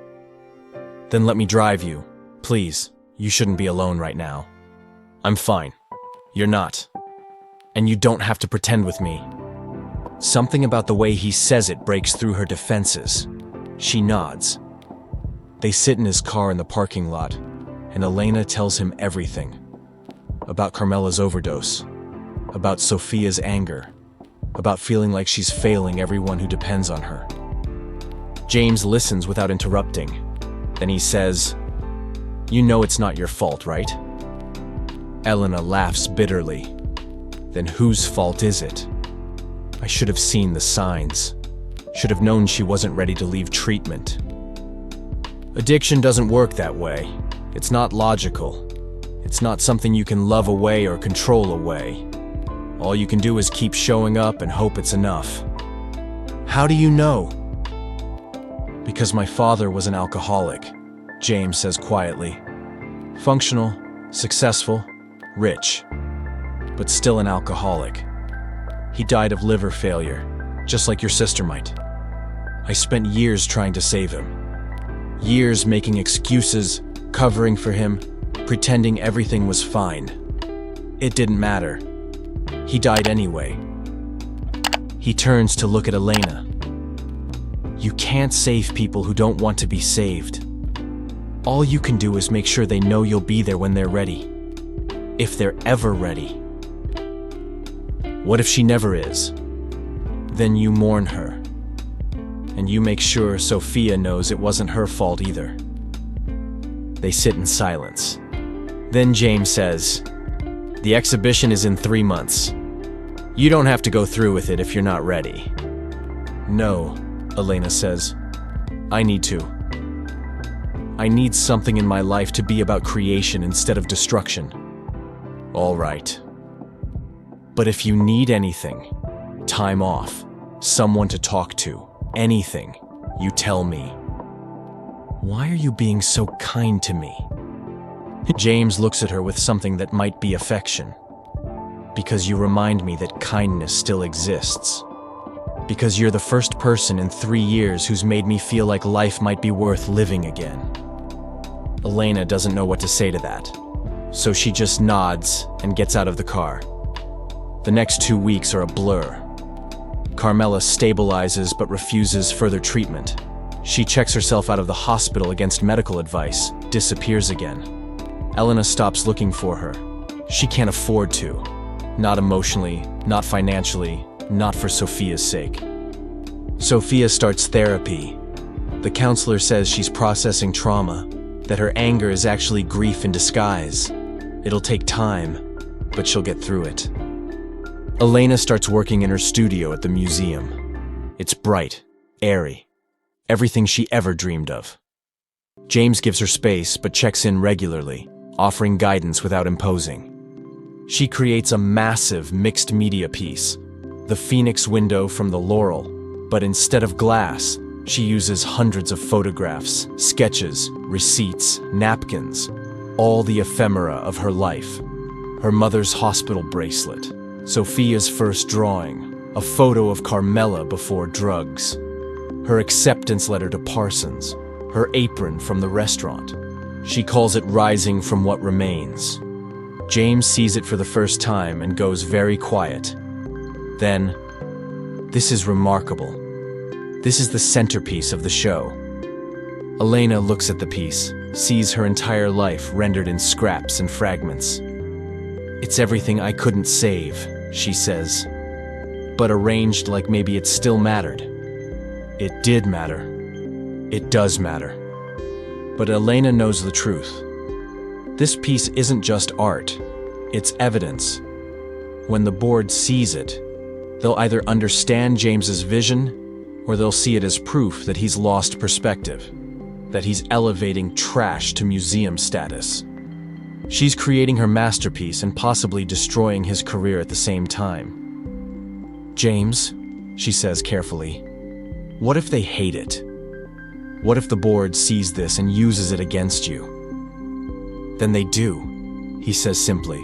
Then let me drive you. Please, you shouldn't be alone right now. I'm fine. You're not. And you don't have to pretend with me. Something about the way he says it breaks through her defenses. She nods. They sit in his car in the parking lot, and Elena tells him everything. About Carmela's overdose, about Sophia's anger, about feeling like she's failing everyone who depends on her. James listens without interrupting. Then he says, You know it's not your fault, right? Elena laughs bitterly. Then whose fault is it? I should have seen the signs. Should have known she wasn't ready to leave treatment. Addiction doesn't work that way. It's not logical. It's not something you can love away or control away. All you can do is keep showing up and hope it's enough. How do you know? Because my father was an alcoholic, James says quietly. Functional, successful, rich, but still an alcoholic. He died of liver failure, just like your sister might. I spent years trying to save him. Years making excuses, covering for him, pretending everything was fine. It didn't matter. He died anyway. He turns to look at Elena. You can't save people who don't want to be saved. All you can do is make sure they know you'll be there when they're ready. If they're ever ready. What if she never is? Then you mourn her. And you make sure Sophia knows it wasn't her fault either. They sit in silence. Then James says, "The exhibition is in 3 months. You don't have to go through with it if you're not ready." "No," Elena says. "I need to. I need something in my life to be about creation instead of destruction." "All right. But if you need anything, time off, someone to talk to, anything, you tell me." "Why are you being so kind to me?" James looks at her with something that might be affection. "Because you remind me that kindness still exists. Because you're the first person in 3 years who's made me feel like life might be worth living again." Elena doesn't know what to say to that, so she just nods and gets out of the car. The next 2 weeks are a blur. Carmela stabilizes but refuses further treatment. She checks herself out of the hospital against medical advice, disappears again. Elena stops looking for her. She can't afford to. Not emotionally, not financially, not for Sophia's sake. Sophia starts therapy. The counselor says she's processing trauma, that her anger is actually grief in disguise. It'll take time, but she'll get through it. Elena starts working in her studio at the museum. It's bright, airy, everything she ever dreamed of. James gives her space but checks in regularly, offering guidance without imposing. She creates a massive mixed media piece, the Phoenix window from the Laurel, but instead of glass, she uses hundreds of photographs, sketches, receipts, napkins, all the ephemera of her life. Her mother's hospital bracelet, Sophia's first drawing, a photo of Carmela before drugs, her acceptance letter to Parsons, her apron from the restaurant. She calls it Rising from What Remains. James sees it for the first time and goes very quiet. Then, "This is remarkable. This is the centerpiece of the show." Elena looks at the piece, sees her entire life rendered in scraps and fragments. "It's everything I couldn't save," she says, "but arranged like maybe it still mattered." It did matter. It does matter. But Elena knows the truth. This piece isn't just art, it's evidence. When the board sees it, they'll either understand James's vision, or they'll see it as proof that he's lost perspective, that he's elevating trash to museum status. She's creating her masterpiece and possibly destroying his career at the same time. "James," she says carefully, "what if they hate it? What if the board sees this and uses it against you?" "Then they do," he says simply.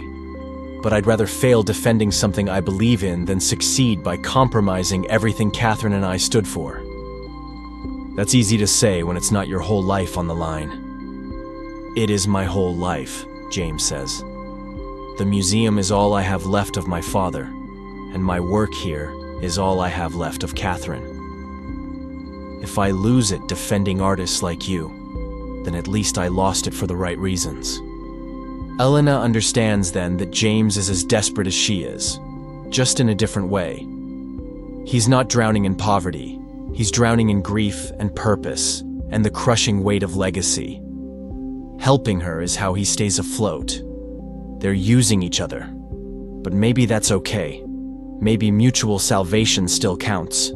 "But I'd rather fail defending something I believe in than succeed by compromising everything Catherine and I stood for." That's easy to say when it's not your whole life on the line. "It is my whole life," James says. "The museum is all I have left of my father, and my work here is all I have left of Catherine. If I lose it defending artists like you, then at least I lost it for the right reasons." Elena understands then that James is as desperate as she is, just in a different way. He's not drowning in poverty, he's drowning in grief and purpose and the crushing weight of legacy. Helping her is how he stays afloat. They're using each other, but maybe that's okay. Maybe mutual salvation still counts.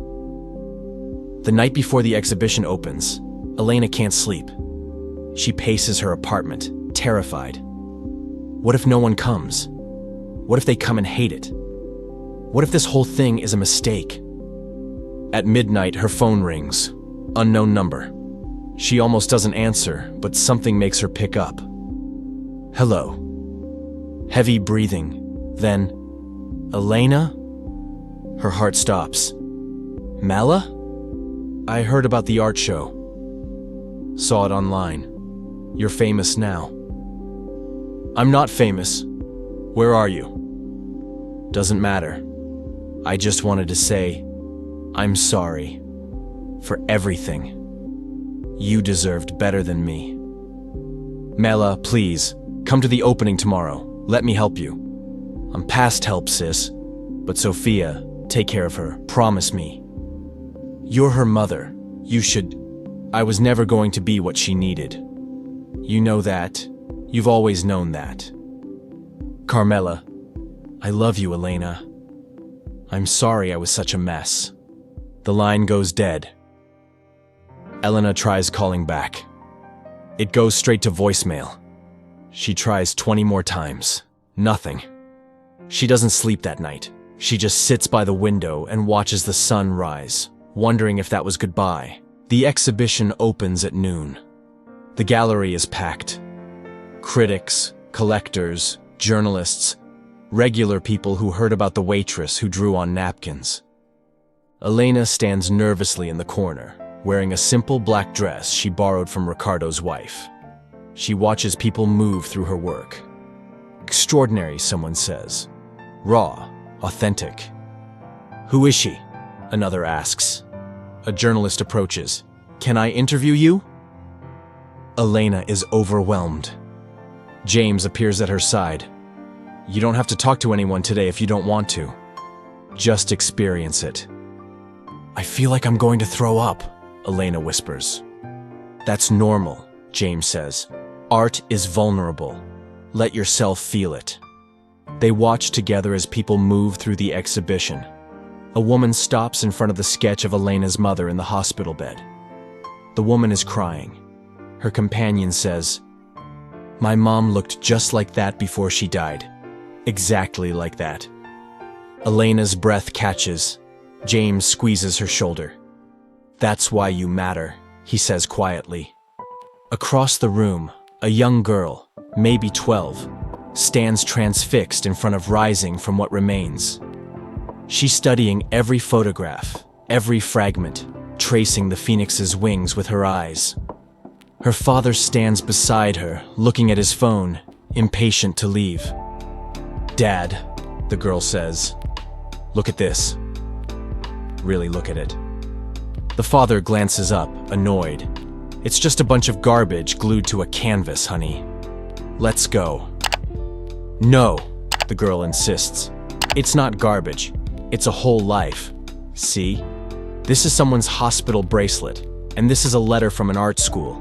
The night before the exhibition opens, Elena can't sleep. She paces her apartment, terrified. What if no one comes? What if they come and hate it? What if this whole thing is a mistake? At midnight, her phone rings. Unknown number. She almost doesn't answer, but something makes her pick up. "Hello." Heavy breathing. Then, "Elena?" Her heart stops. "Mala? I heard about the art show. Saw it online. You're famous now." "I'm not famous. Where are you?" "Doesn't matter. I just wanted to say, I'm sorry. For everything. You deserved better than me. Mela, please, come to the opening tomorrow. Let me help you. I'm past help, sis. But Sophia, take care of her. Promise me. You're her mother. You should... I was never going to be what she needed. You know that. You've always known that. Carmela, I love you, Elena. I'm sorry I was such a mess. The line goes dead. Elena tries calling back. It goes straight to voicemail. She tries 20 more times. Nothing. She doesn't sleep that night. She just sits by the window and watches the sun rise, wondering if that was goodbye. The exhibition opens at noon. The gallery is packed. Critics, collectors, journalists, regular people who heard about the waitress who drew on napkins. Elena stands nervously in the corner, wearing a simple black dress she borrowed from Ricardo's wife. She watches people move through her work. Extraordinary, someone says. Raw, authentic. Who is she? Another asks. A journalist approaches. Can I interview you? Elena is overwhelmed. James appears at her side. You don't have to talk to anyone today if you don't want to. Just experience it. I feel like I'm going to throw up, Elena whispers. That's normal, James says. Art is vulnerable. Let yourself feel it. They watch together as people move through the exhibition. A woman stops in front of the sketch of Elena's mother in the hospital bed. The woman is crying. Her companion says, My mom looked just like that before she died. Exactly like that. Elena's breath catches. James squeezes her shoulder. That's why you matter, he says quietly. Across the room, a young girl, maybe 12, stands transfixed in front of rising from what remains. She's studying every photograph, every fragment, tracing the phoenix's wings with her eyes. Her father stands beside her, looking at his phone, impatient to leave. Dad, the girl says, look at this. Really look at it. The father glances up, annoyed. It's just a bunch of garbage glued to a canvas, honey. Let's go. No, the girl insists. It's not garbage. It's a whole life. See? This is someone's hospital bracelet, and this is a letter from an art school.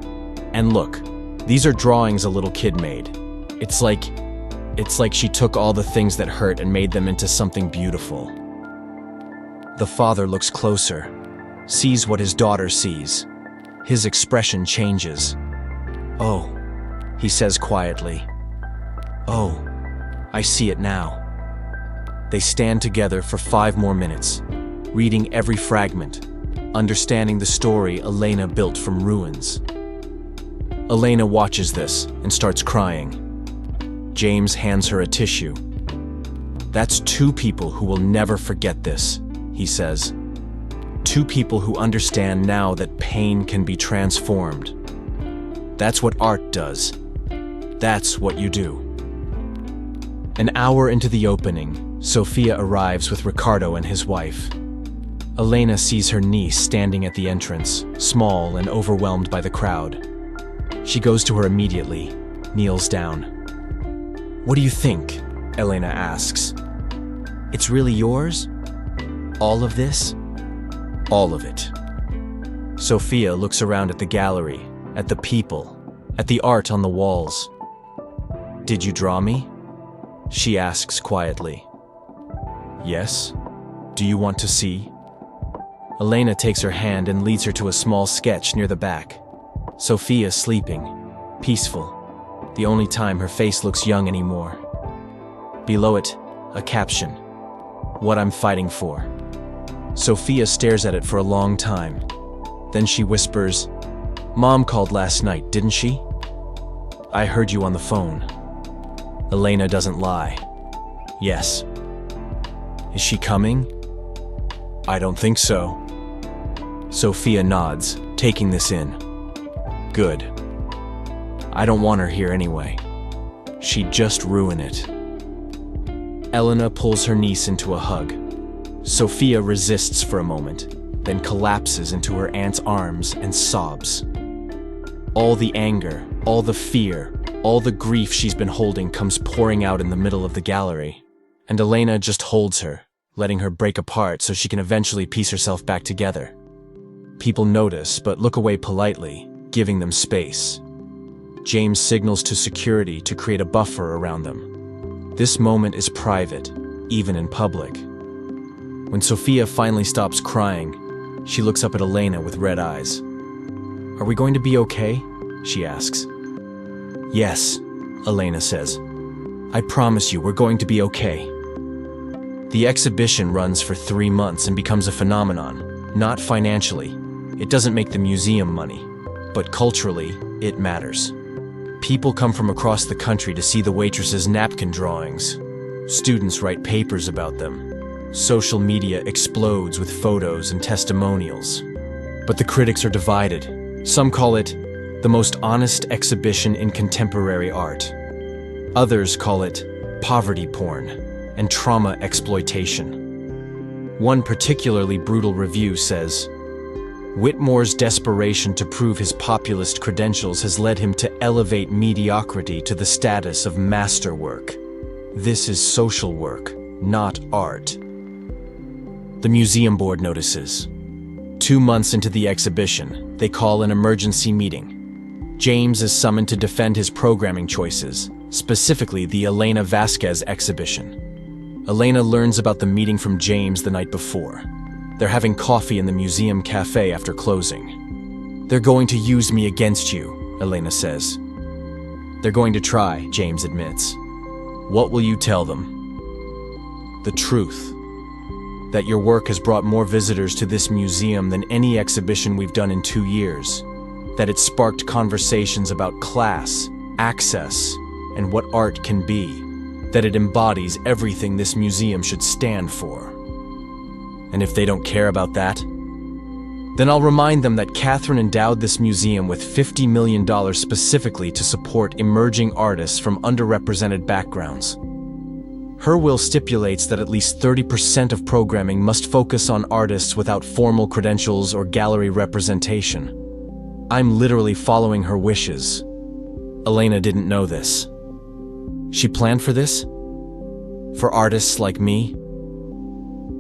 And look, these are drawings a little kid made. It's like she took all the things that hurt and made them into something beautiful. The father looks closer, sees what his daughter sees. His expression changes. Oh, he says quietly. Oh, I see it now. They stand together for 5 more minutes, reading every fragment, understanding the story Elena built from ruins. Elena watches this and starts crying. James hands her a tissue. That's 2 people who will never forget this, he says. 2 people who understand now that pain can be transformed. That's what art does. That's what you do. An hour into the opening, Sophia arrives with Ricardo and his wife. Elena sees her niece standing at the entrance, small and overwhelmed by the crowd. She goes to her immediately, kneels down. What do you think? Elena asks. It's really yours? All of this? All of it. Sophia looks around at the gallery, at the people, at the art on the walls. Did you draw me? She asks quietly. Yes? Do you want to see? Elena takes her hand and leads her to a small sketch near the back. Sophia's sleeping, peaceful, the only time her face looks young anymore. Below it, a caption, What I'm Fighting For. Sophia stares at it for a long time. Then she whispers, Mom called last night, didn't she? I heard you on the phone. Elena doesn't lie. Yes. Is she coming? I don't think so. Sophia nods, taking this in. Good. I don't want her here anyway. She'd just ruin it. Elena pulls her niece into a hug. Sophia resists for a moment, then collapses into her aunt's arms and sobs. All the anger, all the fear, all the grief she's been holding comes pouring out in the middle of the gallery, and Elena just holds her, letting her break apart so she can eventually piece herself back together. People notice, but look away politely, giving them space. James signals to security to create a buffer around them. This moment is private, even in public. When Sophia finally stops crying, she looks up at Elena with red eyes. "Are we going to be okay?" she asks. "Yes," Elena says. "I promise you we're going to be okay." The exhibition runs for 3 months and becomes a phenomenon, not financially. It doesn't make the museum money, but culturally, it matters. People come from across the country to see the Waitress's napkin drawings. Students write papers about them. Social media explodes with photos and testimonials. But the critics are divided. Some call it the most honest exhibition in contemporary art. Others call it poverty porn and trauma exploitation. One particularly brutal review says, "Whitmore's desperation to prove his populist credentials has led him to elevate mediocrity to the status of masterwork. This is social work, not art." The museum board notices. 2 months into the exhibition, they call an emergency meeting. James is summoned to defend his programming choices, specifically the Elena Vasquez exhibition. Elena learns about the meeting from James the night before. They're having coffee in the museum cafe after closing. "They're going to use me against you," Elena says. "They're going to try," James admits. "What will you tell them?" "The truth. That your work has brought more visitors to this museum than any exhibition we've done in 2 years. That it sparked conversations about class, access, and what art can be. That it embodies everything this museum should stand for. And if they don't care about that, then I'll remind them that Catherine endowed this museum with $50 million specifically to support emerging artists from underrepresented backgrounds. Her will stipulates that at least 30% of programming must focus on artists without formal credentials or gallery representation. I'm literally following her wishes." Elena didn't know this. She planned for this? For artists like me?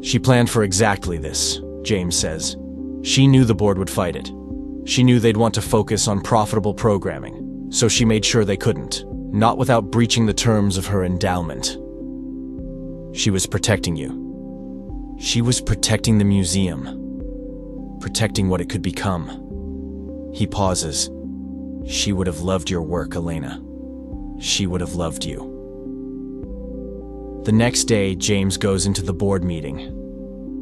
She planned for exactly this, James says. She knew the board would fight it. She knew they'd want to focus on profitable programming, so she made sure they couldn't, not without breaching the terms of her endowment. She was protecting you. She was protecting the museum. Protecting what it could become. He pauses. She would have loved your work, Elena. She would have loved you. The next day, James goes into the board meeting.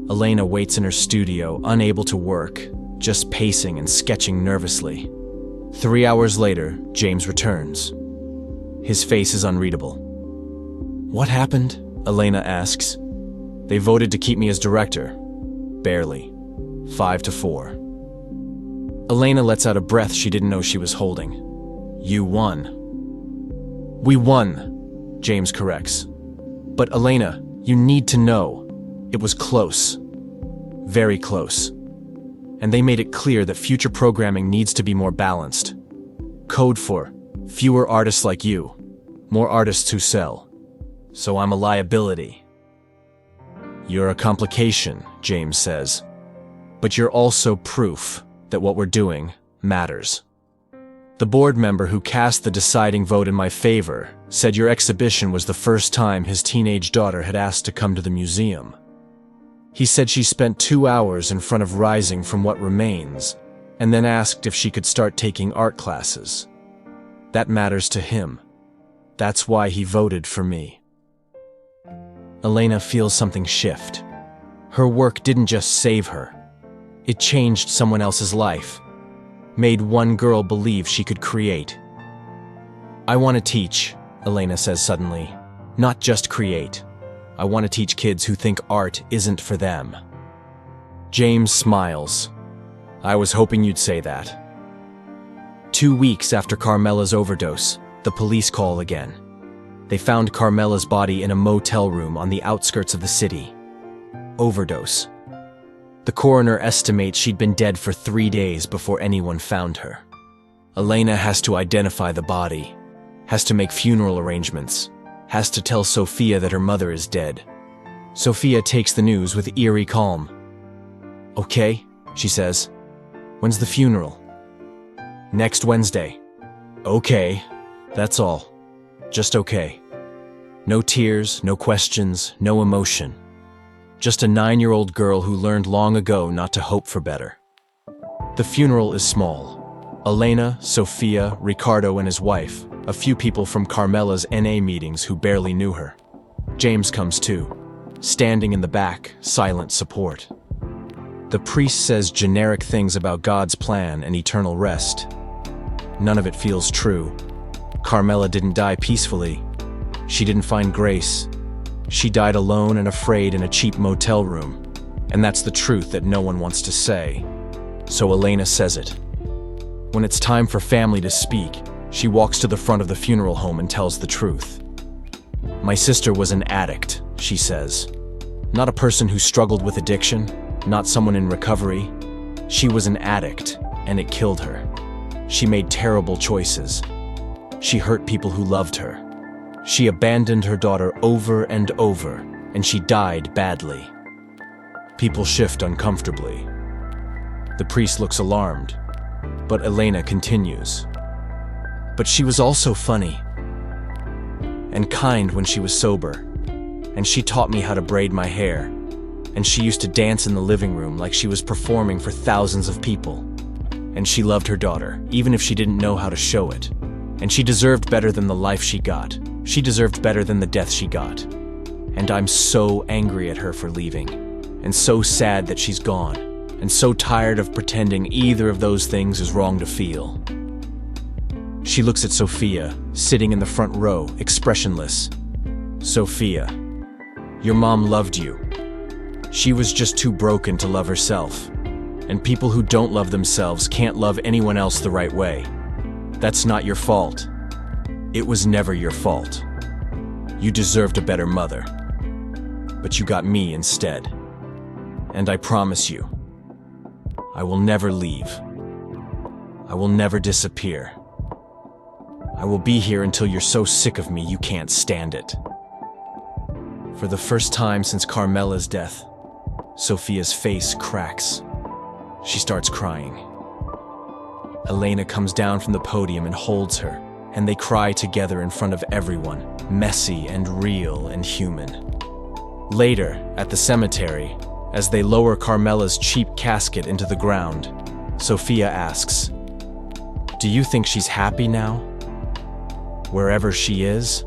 Elena waits in her studio, unable to work, just pacing and sketching nervously. 3 hours later, James returns. His face is unreadable. "What happened?" Elena asks. "They voted to keep me as director. Barely. 5-4. Elena lets out a breath she didn't know she was holding. "You won." "We won," James corrects. "But Elena, you need to know. It was close. Very close. And they made it clear that future programming needs to be more balanced. Code for fewer artists like you. More artists who sell. So I'm a liability." "You're a complication," James says. "But you're also proof that what we're doing matters." The board member who cast the deciding vote in my favor said your exhibition was the first time his teenage daughter had asked to come to the museum. He said she spent 2 hours in front of Rising from What Remains, and then asked if she could start taking art classes. That matters to him. That's why he voted for me. Elena feels something shift. Her work didn't just save her. It changed someone else's life. Made one girl believe she could create. "I want to teach," Elena says suddenly. "Not just create. I want to teach kids who think art isn't for them." James smiles. "I was hoping you'd say that." 2 weeks after Carmela's overdose, the police call again. They found Carmela's body in a motel room on the outskirts of the city. Overdose. The coroner estimates she'd been dead for 3 days before anyone found her. Elena has to identify the body, has to make funeral arrangements, has to tell Sophia that her mother is dead. Sophia takes the news with eerie calm. "Okay," she says. "When's the funeral?" "Next Wednesday." "Okay, that's all. Just okay." No tears, no questions, no emotion. Just a 9-year-old girl who learned long ago not to hope for better. The funeral is small. Elena, Sophia, Ricardo and his wife, a few people from Carmela's NA meetings who barely knew her. James comes too, standing in the back, silent support. The priest says generic things about God's plan and eternal rest. None of it feels true. Carmela didn't die peacefully. She didn't find grace. She died alone and afraid in a cheap motel room. And that's the truth that no one wants to say. So Elena says it. When it's time for family to speak, she walks to the front of the funeral home and tells the truth. "My sister was an addict," she says. "Not a person who struggled with addiction, not someone in recovery. She was an addict, and it killed her. She made terrible choices. She hurt people who loved her. She abandoned her daughter over and over, and she died badly." People shift uncomfortably. The priest looks alarmed, but Elena continues. "But she was also funny and kind when she was sober, and she taught me how to braid my hair, and she used to dance in the living room like she was performing for thousands of people. And she loved her daughter, even if she didn't know how to show it. And she deserved better than the life she got. She deserved better than the death she got. And I'm so angry at her for leaving, and so sad that she's gone, and so tired of pretending either of those things is wrong to feel." She looks at Sophia, sitting in the front row, expressionless. "Sophia, your mom loved you. She was just too broken to love herself. And people who don't love themselves can't love anyone else the right way. That's not your fault. It was never your fault. You deserved a better mother. But you got me instead. And I promise you, I will never leave. I will never disappear. I will be here until you're so sick of me you can't stand it." For the first time since Carmela's death, Sophia's face cracks. She starts crying. Elena comes down from the podium and holds her, and they cry together in front of everyone, messy and real and human. Later, at the cemetery, as they lower Carmela's cheap casket into the ground, Sophia asks, "Do you think she's happy now? Wherever she is?"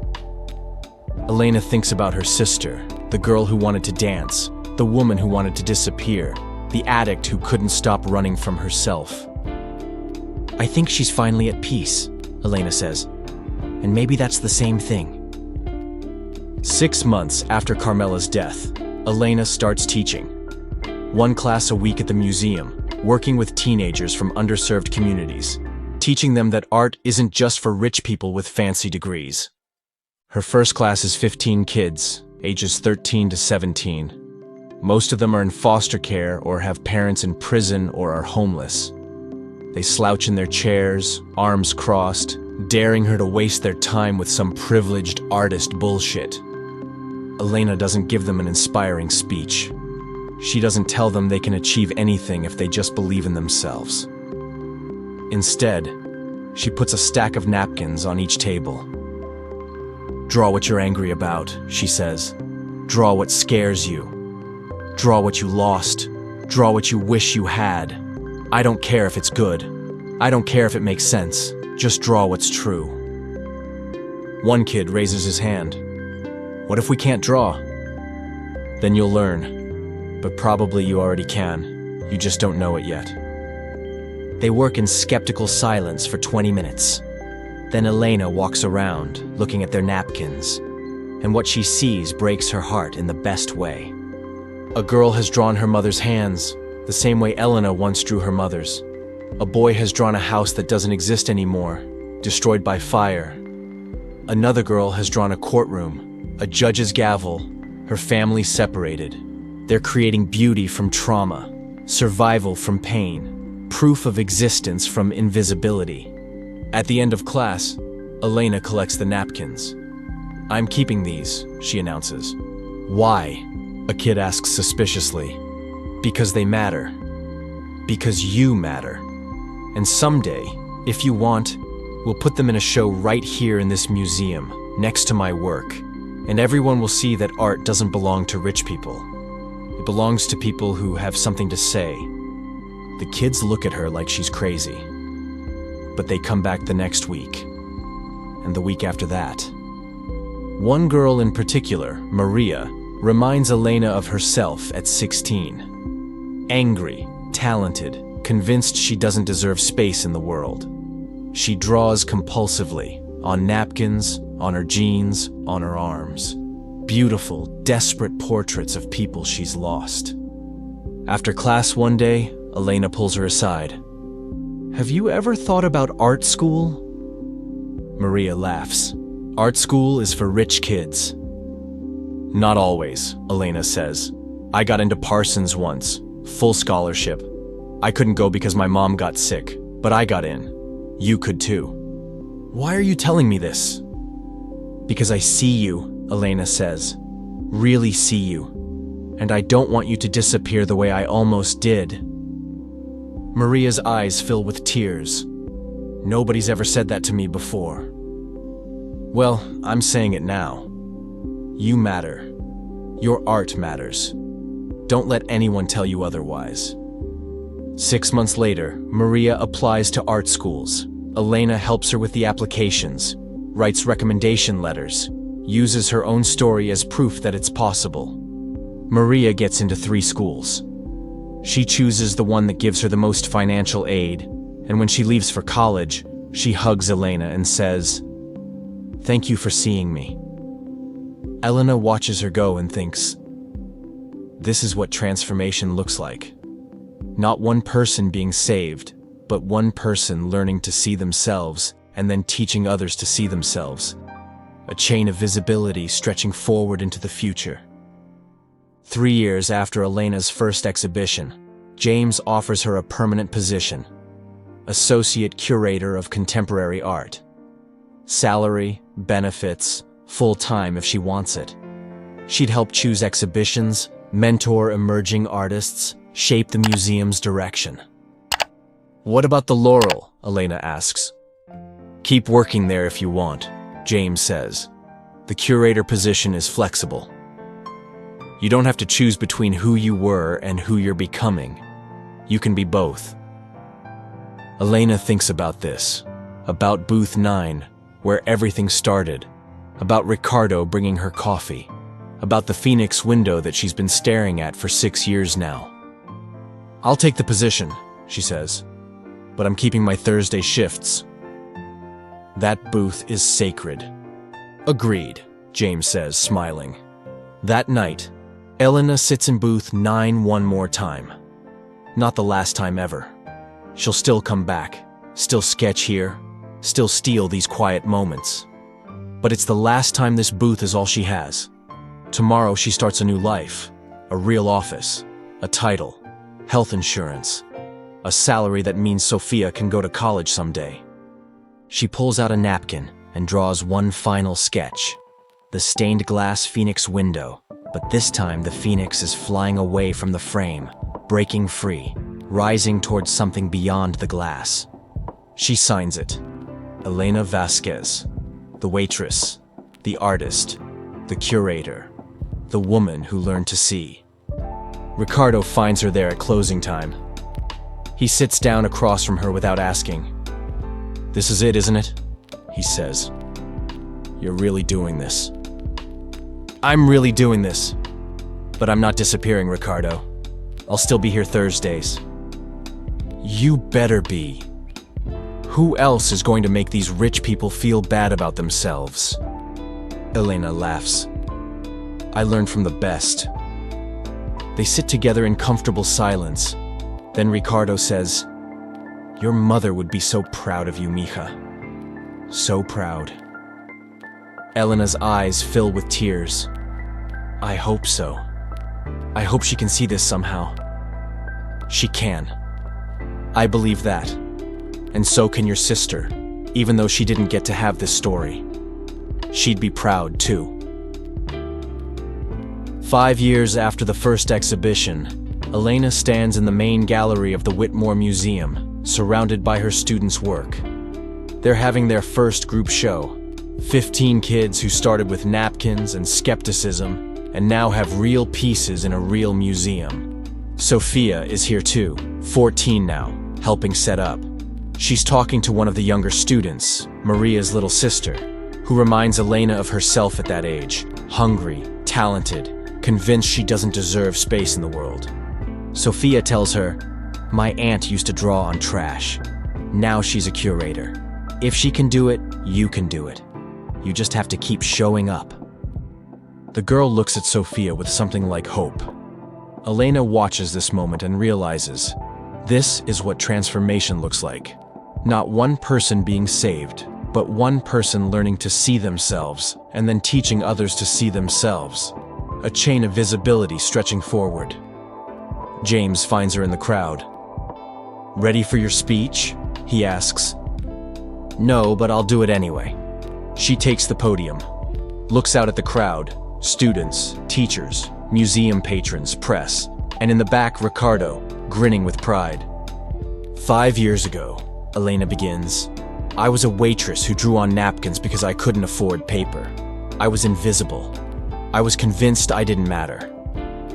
Elena thinks about her sister, the girl who wanted to dance, the woman who wanted to disappear, the addict who couldn't stop running from herself. "I think she's finally at peace," Elena says. "And maybe that's the same thing." 6 months after Carmela's death, Elena starts teaching. 1 class a week at the museum, working with teenagers from underserved communities, teaching them that art isn't just for rich people with fancy degrees. Her first class is 15 kids, ages 13 to 17. Most of them are in foster care or have parents in prison or are homeless. They slouch in their chairs, arms crossed, daring her to waste their time with some privileged artist bullshit. Elena doesn't give them an inspiring speech. She doesn't tell them they can achieve anything if they just believe in themselves. Instead, she puts a stack of napkins on each table. "Draw what you're angry about," she says. "Draw what scares you. Draw what you lost. Draw what you wish you had. I don't care if it's good. I don't care if it makes sense. Just draw what's true." One kid raises his hand. "What if we can't draw?" "Then you'll learn. But probably you already can. You just don't know it yet." They work in skeptical silence for 20 minutes. Then Elena walks around, looking at their napkins, and what she sees breaks her heart in the best way. A girl has drawn her mother's hands, the same way Elena once drew her mother's. A boy has drawn a house that doesn't exist anymore, destroyed by fire. Another girl has drawn a courtroom, a judge's gavel, her family separated. They're creating beauty from trauma, survival from pain, proof of existence from invisibility. At the end of class, Elena collects the napkins. "I'm keeping these," she announces. "Why?" a kid asks suspiciously. "Because they matter. Because you matter. And someday, if you want, we'll put them in a show right here in this museum, next to my work, and everyone will see that art doesn't belong to rich people. It belongs to people who have something to say." The kids look at her like she's crazy. But they come back the next week, and the week after that. One girl in particular, Maria, reminds Elena of herself at 16. Angry, talented, convinced she doesn't deserve space in the world. She draws compulsively, on napkins, on her jeans, on her arms. Beautiful, desperate portraits of people she's lost. After class one day, Elena pulls her aside. "Have you ever thought about art school?" Maria laughs. "Art school is for rich kids." "Not always," Elena says. "I got into Parsons once, full scholarship. I couldn't go because my mom got sick, but I got in. You could too." "Why are you telling me this?" "Because I see you," Elena says. "Really see you. And I don't want you to disappear the way I almost did." Maria's eyes fill with tears. "Nobody's ever said that to me before." "Well, I'm saying it now. You matter. Your art matters. Don't let anyone tell you otherwise." 6 months later, Maria applies to art schools. Elena helps her with the applications, writes recommendation letters, uses her own story as proof that it's possible. Maria gets into 3 schools. She chooses the one that gives her the most financial aid, and when she leaves for college, she hugs Elena and says, "Thank you for seeing me." Elena watches her go and thinks, this is what transformation looks like. Not one person being saved, but one person learning to see themselves and then teaching others to see themselves. A chain of visibility stretching forward into the future. 3 years after Elena's first exhibition, James offers her a permanent position, Associate Curator of Contemporary Art. Salary, benefits, full-time if she wants it. She'd help choose exhibitions, mentor emerging artists, shape the museum's direction. "What about the laurel?" Elena asks. "Keep working there if you want," James says. "The curator position is flexible. You don't have to choose between who you were and who you're becoming. You can be both." Elena thinks about this, about booth 9, where everything started, about Ricardo bringing her coffee, about the Phoenix window that she's been staring at for 6 years now. "I'll take the position," she says, "but I'm keeping my Thursday shifts." That booth is sacred. "Agreed," James says, smiling. That night, Elena sits in booth 9 one more time. Not the last time ever. She'll still come back, still sketch here, still steal these quiet moments. But it's the last time this booth is all she has. Tomorrow she starts a new life, a real office, a title, health insurance, a salary that means Sophia can go to college someday. She pulls out a napkin and draws one final sketch. The stained glass Phoenix window, but this time the Phoenix is flying away from the frame, breaking free, rising towards something beyond the glass. She signs it. Elena Vasquez, the waitress, the artist, the curator, the woman who learned to see. Ricardo finds her there at closing time. He sits down across from her without asking. "This is it, isn't it?" he says. "You're really doing this." "I'm really doing this. But I'm not disappearing, Ricardo. I'll still be here Thursdays." "You better be. Who else is going to make these rich people feel bad about themselves?" Elena laughs. "I learned from the best." They sit together in comfortable silence. Then Ricardo says, "Your mother would be so proud of you, mija. So proud." Elena's eyes fill with tears. "I hope so. I hope she can see this somehow." She can. I believe that. And so can your sister, even though she didn't get to have this story. She'd be proud, too. 5 years after the first exhibition, Elena stands in the main gallery of the Whitmore Museum, surrounded by her students' work. They're having their first group show. 15 kids who started with napkins and skepticism and now have real pieces in a real museum. Sophia is here too, 14 now, helping set up. She's talking to one of the younger students, Maria's little sister, who reminds Elena of herself at that age, hungry, talented, convinced she doesn't deserve space in the world. Sophia tells her, "My aunt used to draw on trash. Now she's a curator. If she can do it, you can do it. You just have to keep showing up." The girl looks at Sophia with something like hope. Elena watches this moment and realizes, this is what transformation looks like. Not one person being saved, but one person learning to see themselves and then teaching others to see themselves. A chain of visibility stretching forward. James finds her in the crowd. "Ready for your speech?" he asks. "No, but I'll do it anyway." She takes the podium, looks out at the crowd, students, teachers, museum patrons, press, and in the back, Ricardo, grinning with pride. 5 years ago, Elena begins, I was a waitress who drew on napkins because I couldn't afford paper. I was invisible. I was convinced I didn't matter.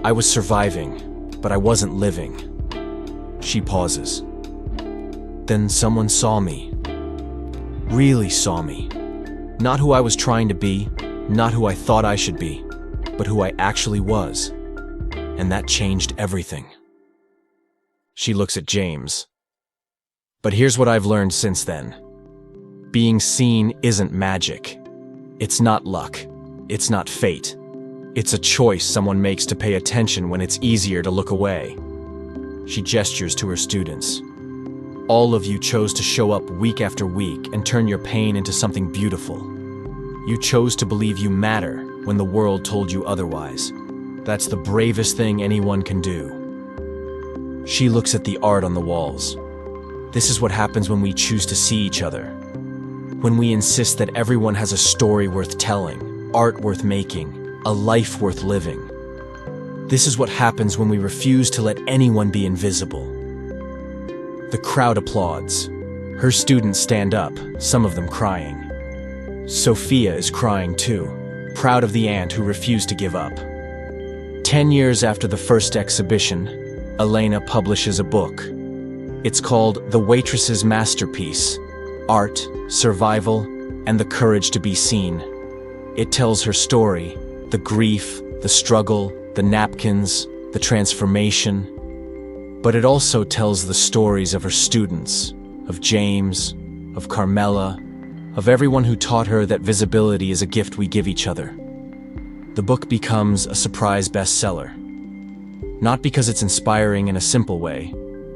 I was surviving, but I wasn't living. She pauses. Then someone saw me. Really saw me. Not who I was trying to be, not who I thought I should be, but who I actually was. And that changed everything. She looks at James. But here's what I've learned since then. Being seen isn't magic. It's not luck. It's not fate. It's a choice someone makes to pay attention when it's easier to look away. She gestures to her students. All of you chose to show up week after week and turn your pain into something beautiful. You chose to believe you matter when the world told you otherwise. That's the bravest thing anyone can do. She looks at the art on the walls. This is what happens when we choose to see each other. When we insist that everyone has a story worth telling, art worth making, a life worth living. This is what happens when we refuse to let anyone be invisible. The crowd applauds. Her students stand up, some of them crying. Sophia is crying too, proud of the aunt who refused to give up. 10 years after the first exhibition, Elena publishes a book. It's called The Waitress's Masterpiece: Art, Survival, and the Courage to be Seen. It tells her story, the grief, the struggle, the napkins, the transformation. But it also tells the stories of her students, of James, of Carmela, of everyone who taught her that visibility is a gift we give each other. The book becomes a surprise bestseller. Not because it's inspiring in a simple way,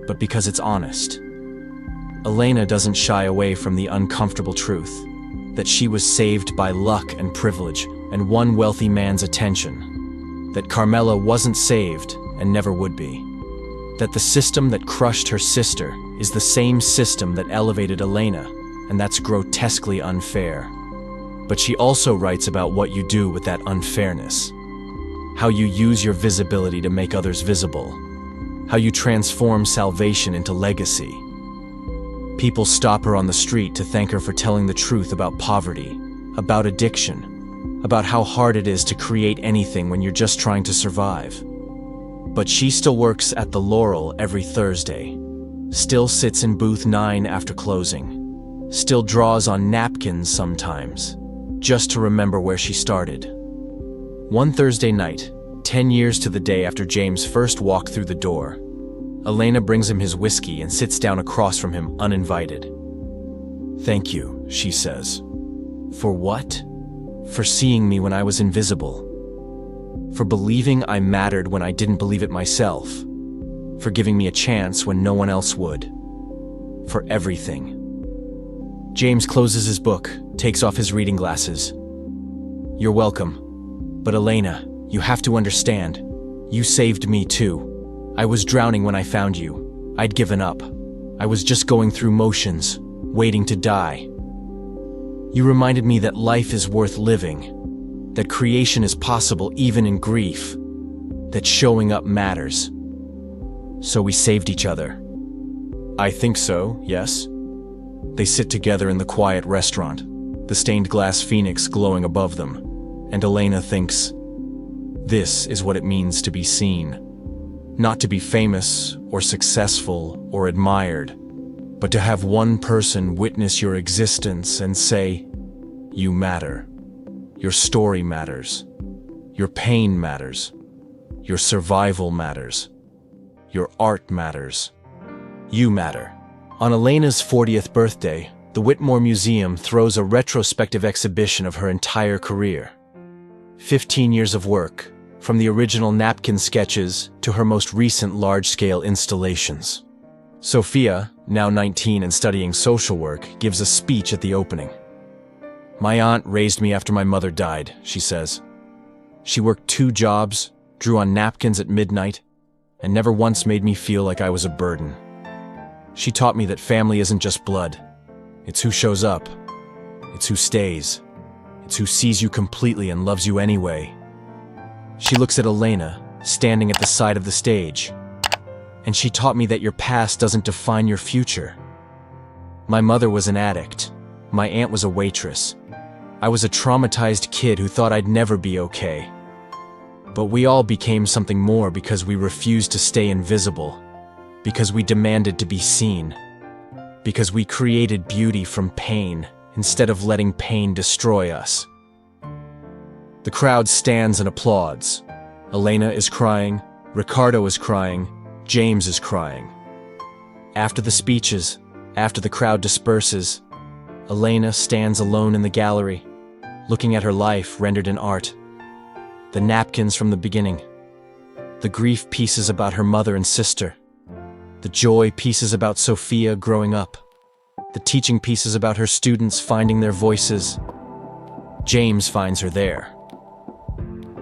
but because it's honest. Elena doesn't shy away from the uncomfortable truth, that she was saved by luck and privilege and one wealthy man's attention, that Carmela wasn't saved and never would be, that the system that crushed her sister is the same system that elevated Elena, and that's grotesquely unfair. But she also writes about what you do with that unfairness, how you use your visibility to make others visible, how you transform salvation into legacy. People stop her on the street to thank her for telling the truth about poverty, about addiction, about how hard it is to create anything when you're just trying to survive. But she still works at the Laurel every Thursday, still sits in booth 9 after closing, still draws on napkins sometimes, just to remember where she started. One Thursday night, 10 years to the day after James first walked through the door, Elena brings him his whiskey and sits down across from him uninvited. "Thank you," she says. "For what?" "For seeing me when I was invisible. For believing I mattered when I didn't believe it myself. For giving me a chance when no one else would. For everything." James closes his book, takes off his reading glasses. "You're welcome. But Elena, you have to understand. You saved me too. I was drowning when I found you. I'd given up. I was just going through motions, waiting to die. You reminded me that life is worth living, that creation is possible even in grief, that showing up matters. So we saved each other. I think so, yes. They sit together in the quiet restaurant, the stained glass phoenix glowing above them, and Elena thinks, this is what it means to be seen. Not to be famous or successful or admired, but to have one person witness your existence and say, you matter. Your story matters. Your pain matters. Your survival matters. Your art matters. You matter. On Elena's 40th birthday, the Whitmore Museum throws a retrospective exhibition of her entire career. 15 years of work, from the original Napkin sketches to her most recent large-scale installations. Sophia, now 19 and studying social work, gives a speech at the opening. My aunt raised me after my mother died, she says. She worked 2 jobs, drew on napkins at midnight, and never once made me feel like I was a burden. She taught me that family isn't just blood. It's who shows up. It's who stays. It's who sees you completely and loves you anyway. She looks at Elena, standing at the side of the stage, and she taught me that your past doesn't define your future. My mother was an addict. My aunt was a waitress. I was a traumatized kid who thought I'd never be okay. But we all became something more because we refused to stay invisible, because we demanded to be seen, because we created beauty from pain instead of letting pain destroy us. The crowd stands and applauds. Elena is crying, Ricardo is crying, James is crying. After the speeches, after the crowd disperses, Elena stands alone in the gallery, looking at her life rendered in art. The napkins from the beginning, the grief pieces about her mother and sister, the joy pieces about Sophia growing up, the teaching pieces about her students finding their voices. James finds her there.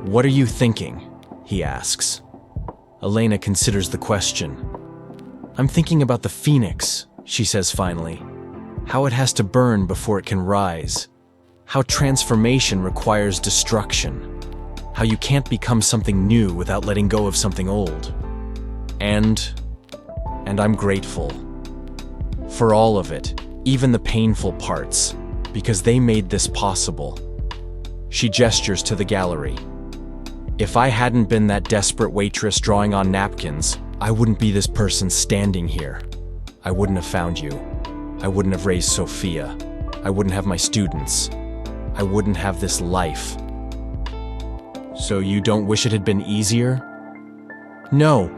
What are you thinking? He asks. Elena considers the question. I'm thinking about the phoenix, she says finally. How it has to burn before it can rise. How transformation requires destruction. How you can't become something new without letting go of something old. And I'm grateful. For all of it, even the painful parts, because they made this possible. She gestures to the gallery. If I hadn't been that desperate waitress drawing on napkins, I wouldn't be this person standing here. I wouldn't have found you. I wouldn't have raised Sophia. I wouldn't have my students. I wouldn't have this life. So you don't wish it had been easier? No.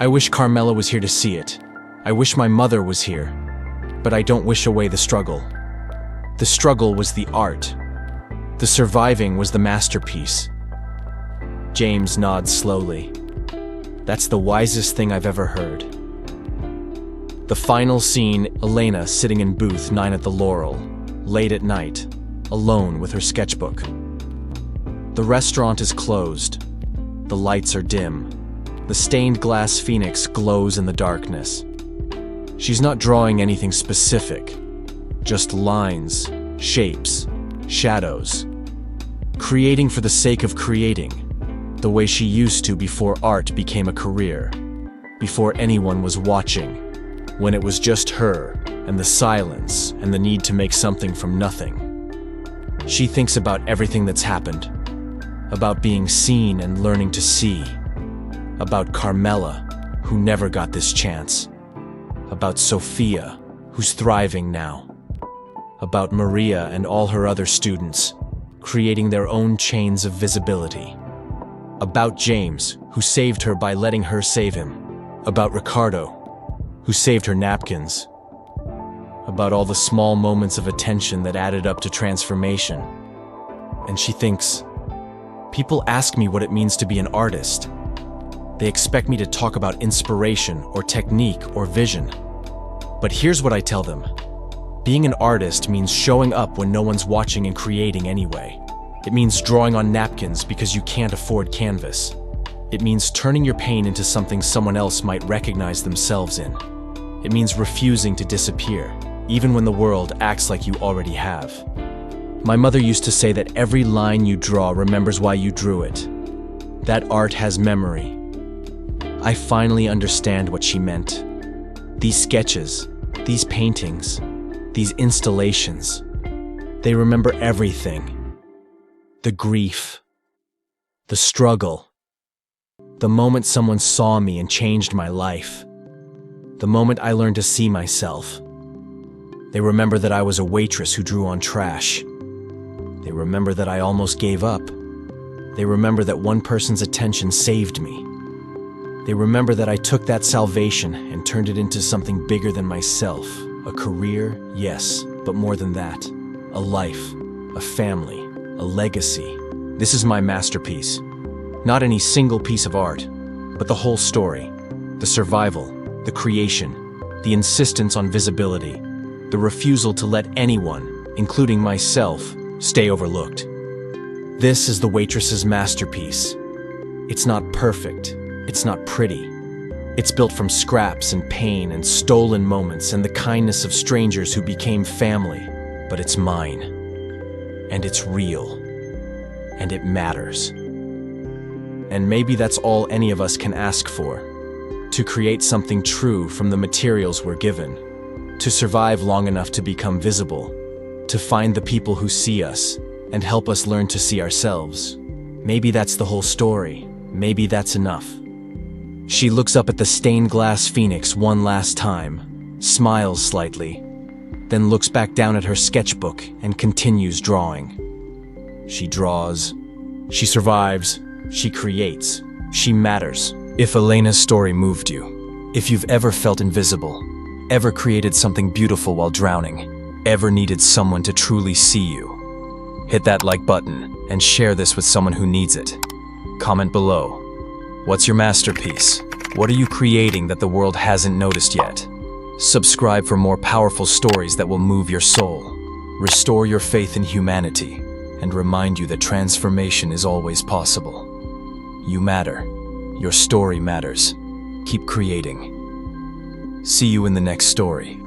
I wish Carmela was here to see it. I wish my mother was here. But I don't wish away the struggle. The struggle was the art. The surviving was the masterpiece. James nods slowly. That's the wisest thing I've ever heard. The final scene, Elena sitting in booth 9 at the Laurel, late at night, alone with her sketchbook. The restaurant is closed. The lights are dim. The stained glass phoenix glows in the darkness. She's not drawing anything specific, just lines, shapes, shadows. Creating for the sake of creating, the way she used to before art became a career, before anyone was watching, when it was just her and the silence and the need to make something from nothing. She thinks about everything that's happened, about being seen and learning to see, about Carmela, who never got this chance, about Sophia, who's thriving now, about Maria and all her other students, creating their own chains of visibility, about James, who saved her by letting her save him, about Ricardo, who saved her napkins, about all the small moments of attention that added up to transformation. And she thinks, people ask me what it means to be an artist. They expect me to talk about inspiration or technique or vision. But here's what I tell them. Being an artist means showing up when no one's watching and creating anyway. It means drawing on napkins because you can't afford canvas. It means turning your pain into something someone else might recognize themselves in. It means refusing to disappear, even when the world acts like you already have. My mother used to say that every line you draw remembers why you drew it. That art has memory. I finally understand what she meant. These sketches, these paintings, these installations, they remember everything. The grief, the struggle, the moment someone saw me and changed my life, the moment I learned to see myself. They remember that I was a waitress who drew on trash. They remember that I almost gave up. They remember that one person's attention saved me. They remember that I took that salvation and turned it into something bigger than myself. A career, yes, but more than that. A life, a family, a legacy. This is my masterpiece. Not any single piece of art, but the whole story. The survival, the creation, the insistence on visibility, the refusal to let anyone, including myself, stay overlooked. This is the Waitress's masterpiece. It's not perfect. It's not pretty. It's built from scraps and pain and stolen moments and the kindness of strangers who became family. But it's mine. And it's real. And it matters. And maybe that's all any of us can ask for. To create something true from the materials we're given. To survive long enough to become visible. To find the people who see us and help us learn to see ourselves. Maybe that's the whole story. Maybe that's enough. She looks up at the stained glass phoenix one last time, smiles slightly, then looks back down at her sketchbook and continues drawing. She draws, she survives, she creates, she matters. If Elena's story moved you, if you've ever felt invisible, ever created something beautiful while drowning, ever needed someone to truly see you, hit that like button and share this with someone who needs it. Comment below. What's your masterpiece? What are you creating that the world hasn't noticed yet? Subscribe for more powerful stories that will move your soul, restore your faith in humanity, and remind you that transformation is always possible. You matter. Your story matters. Keep creating. See you in the next story.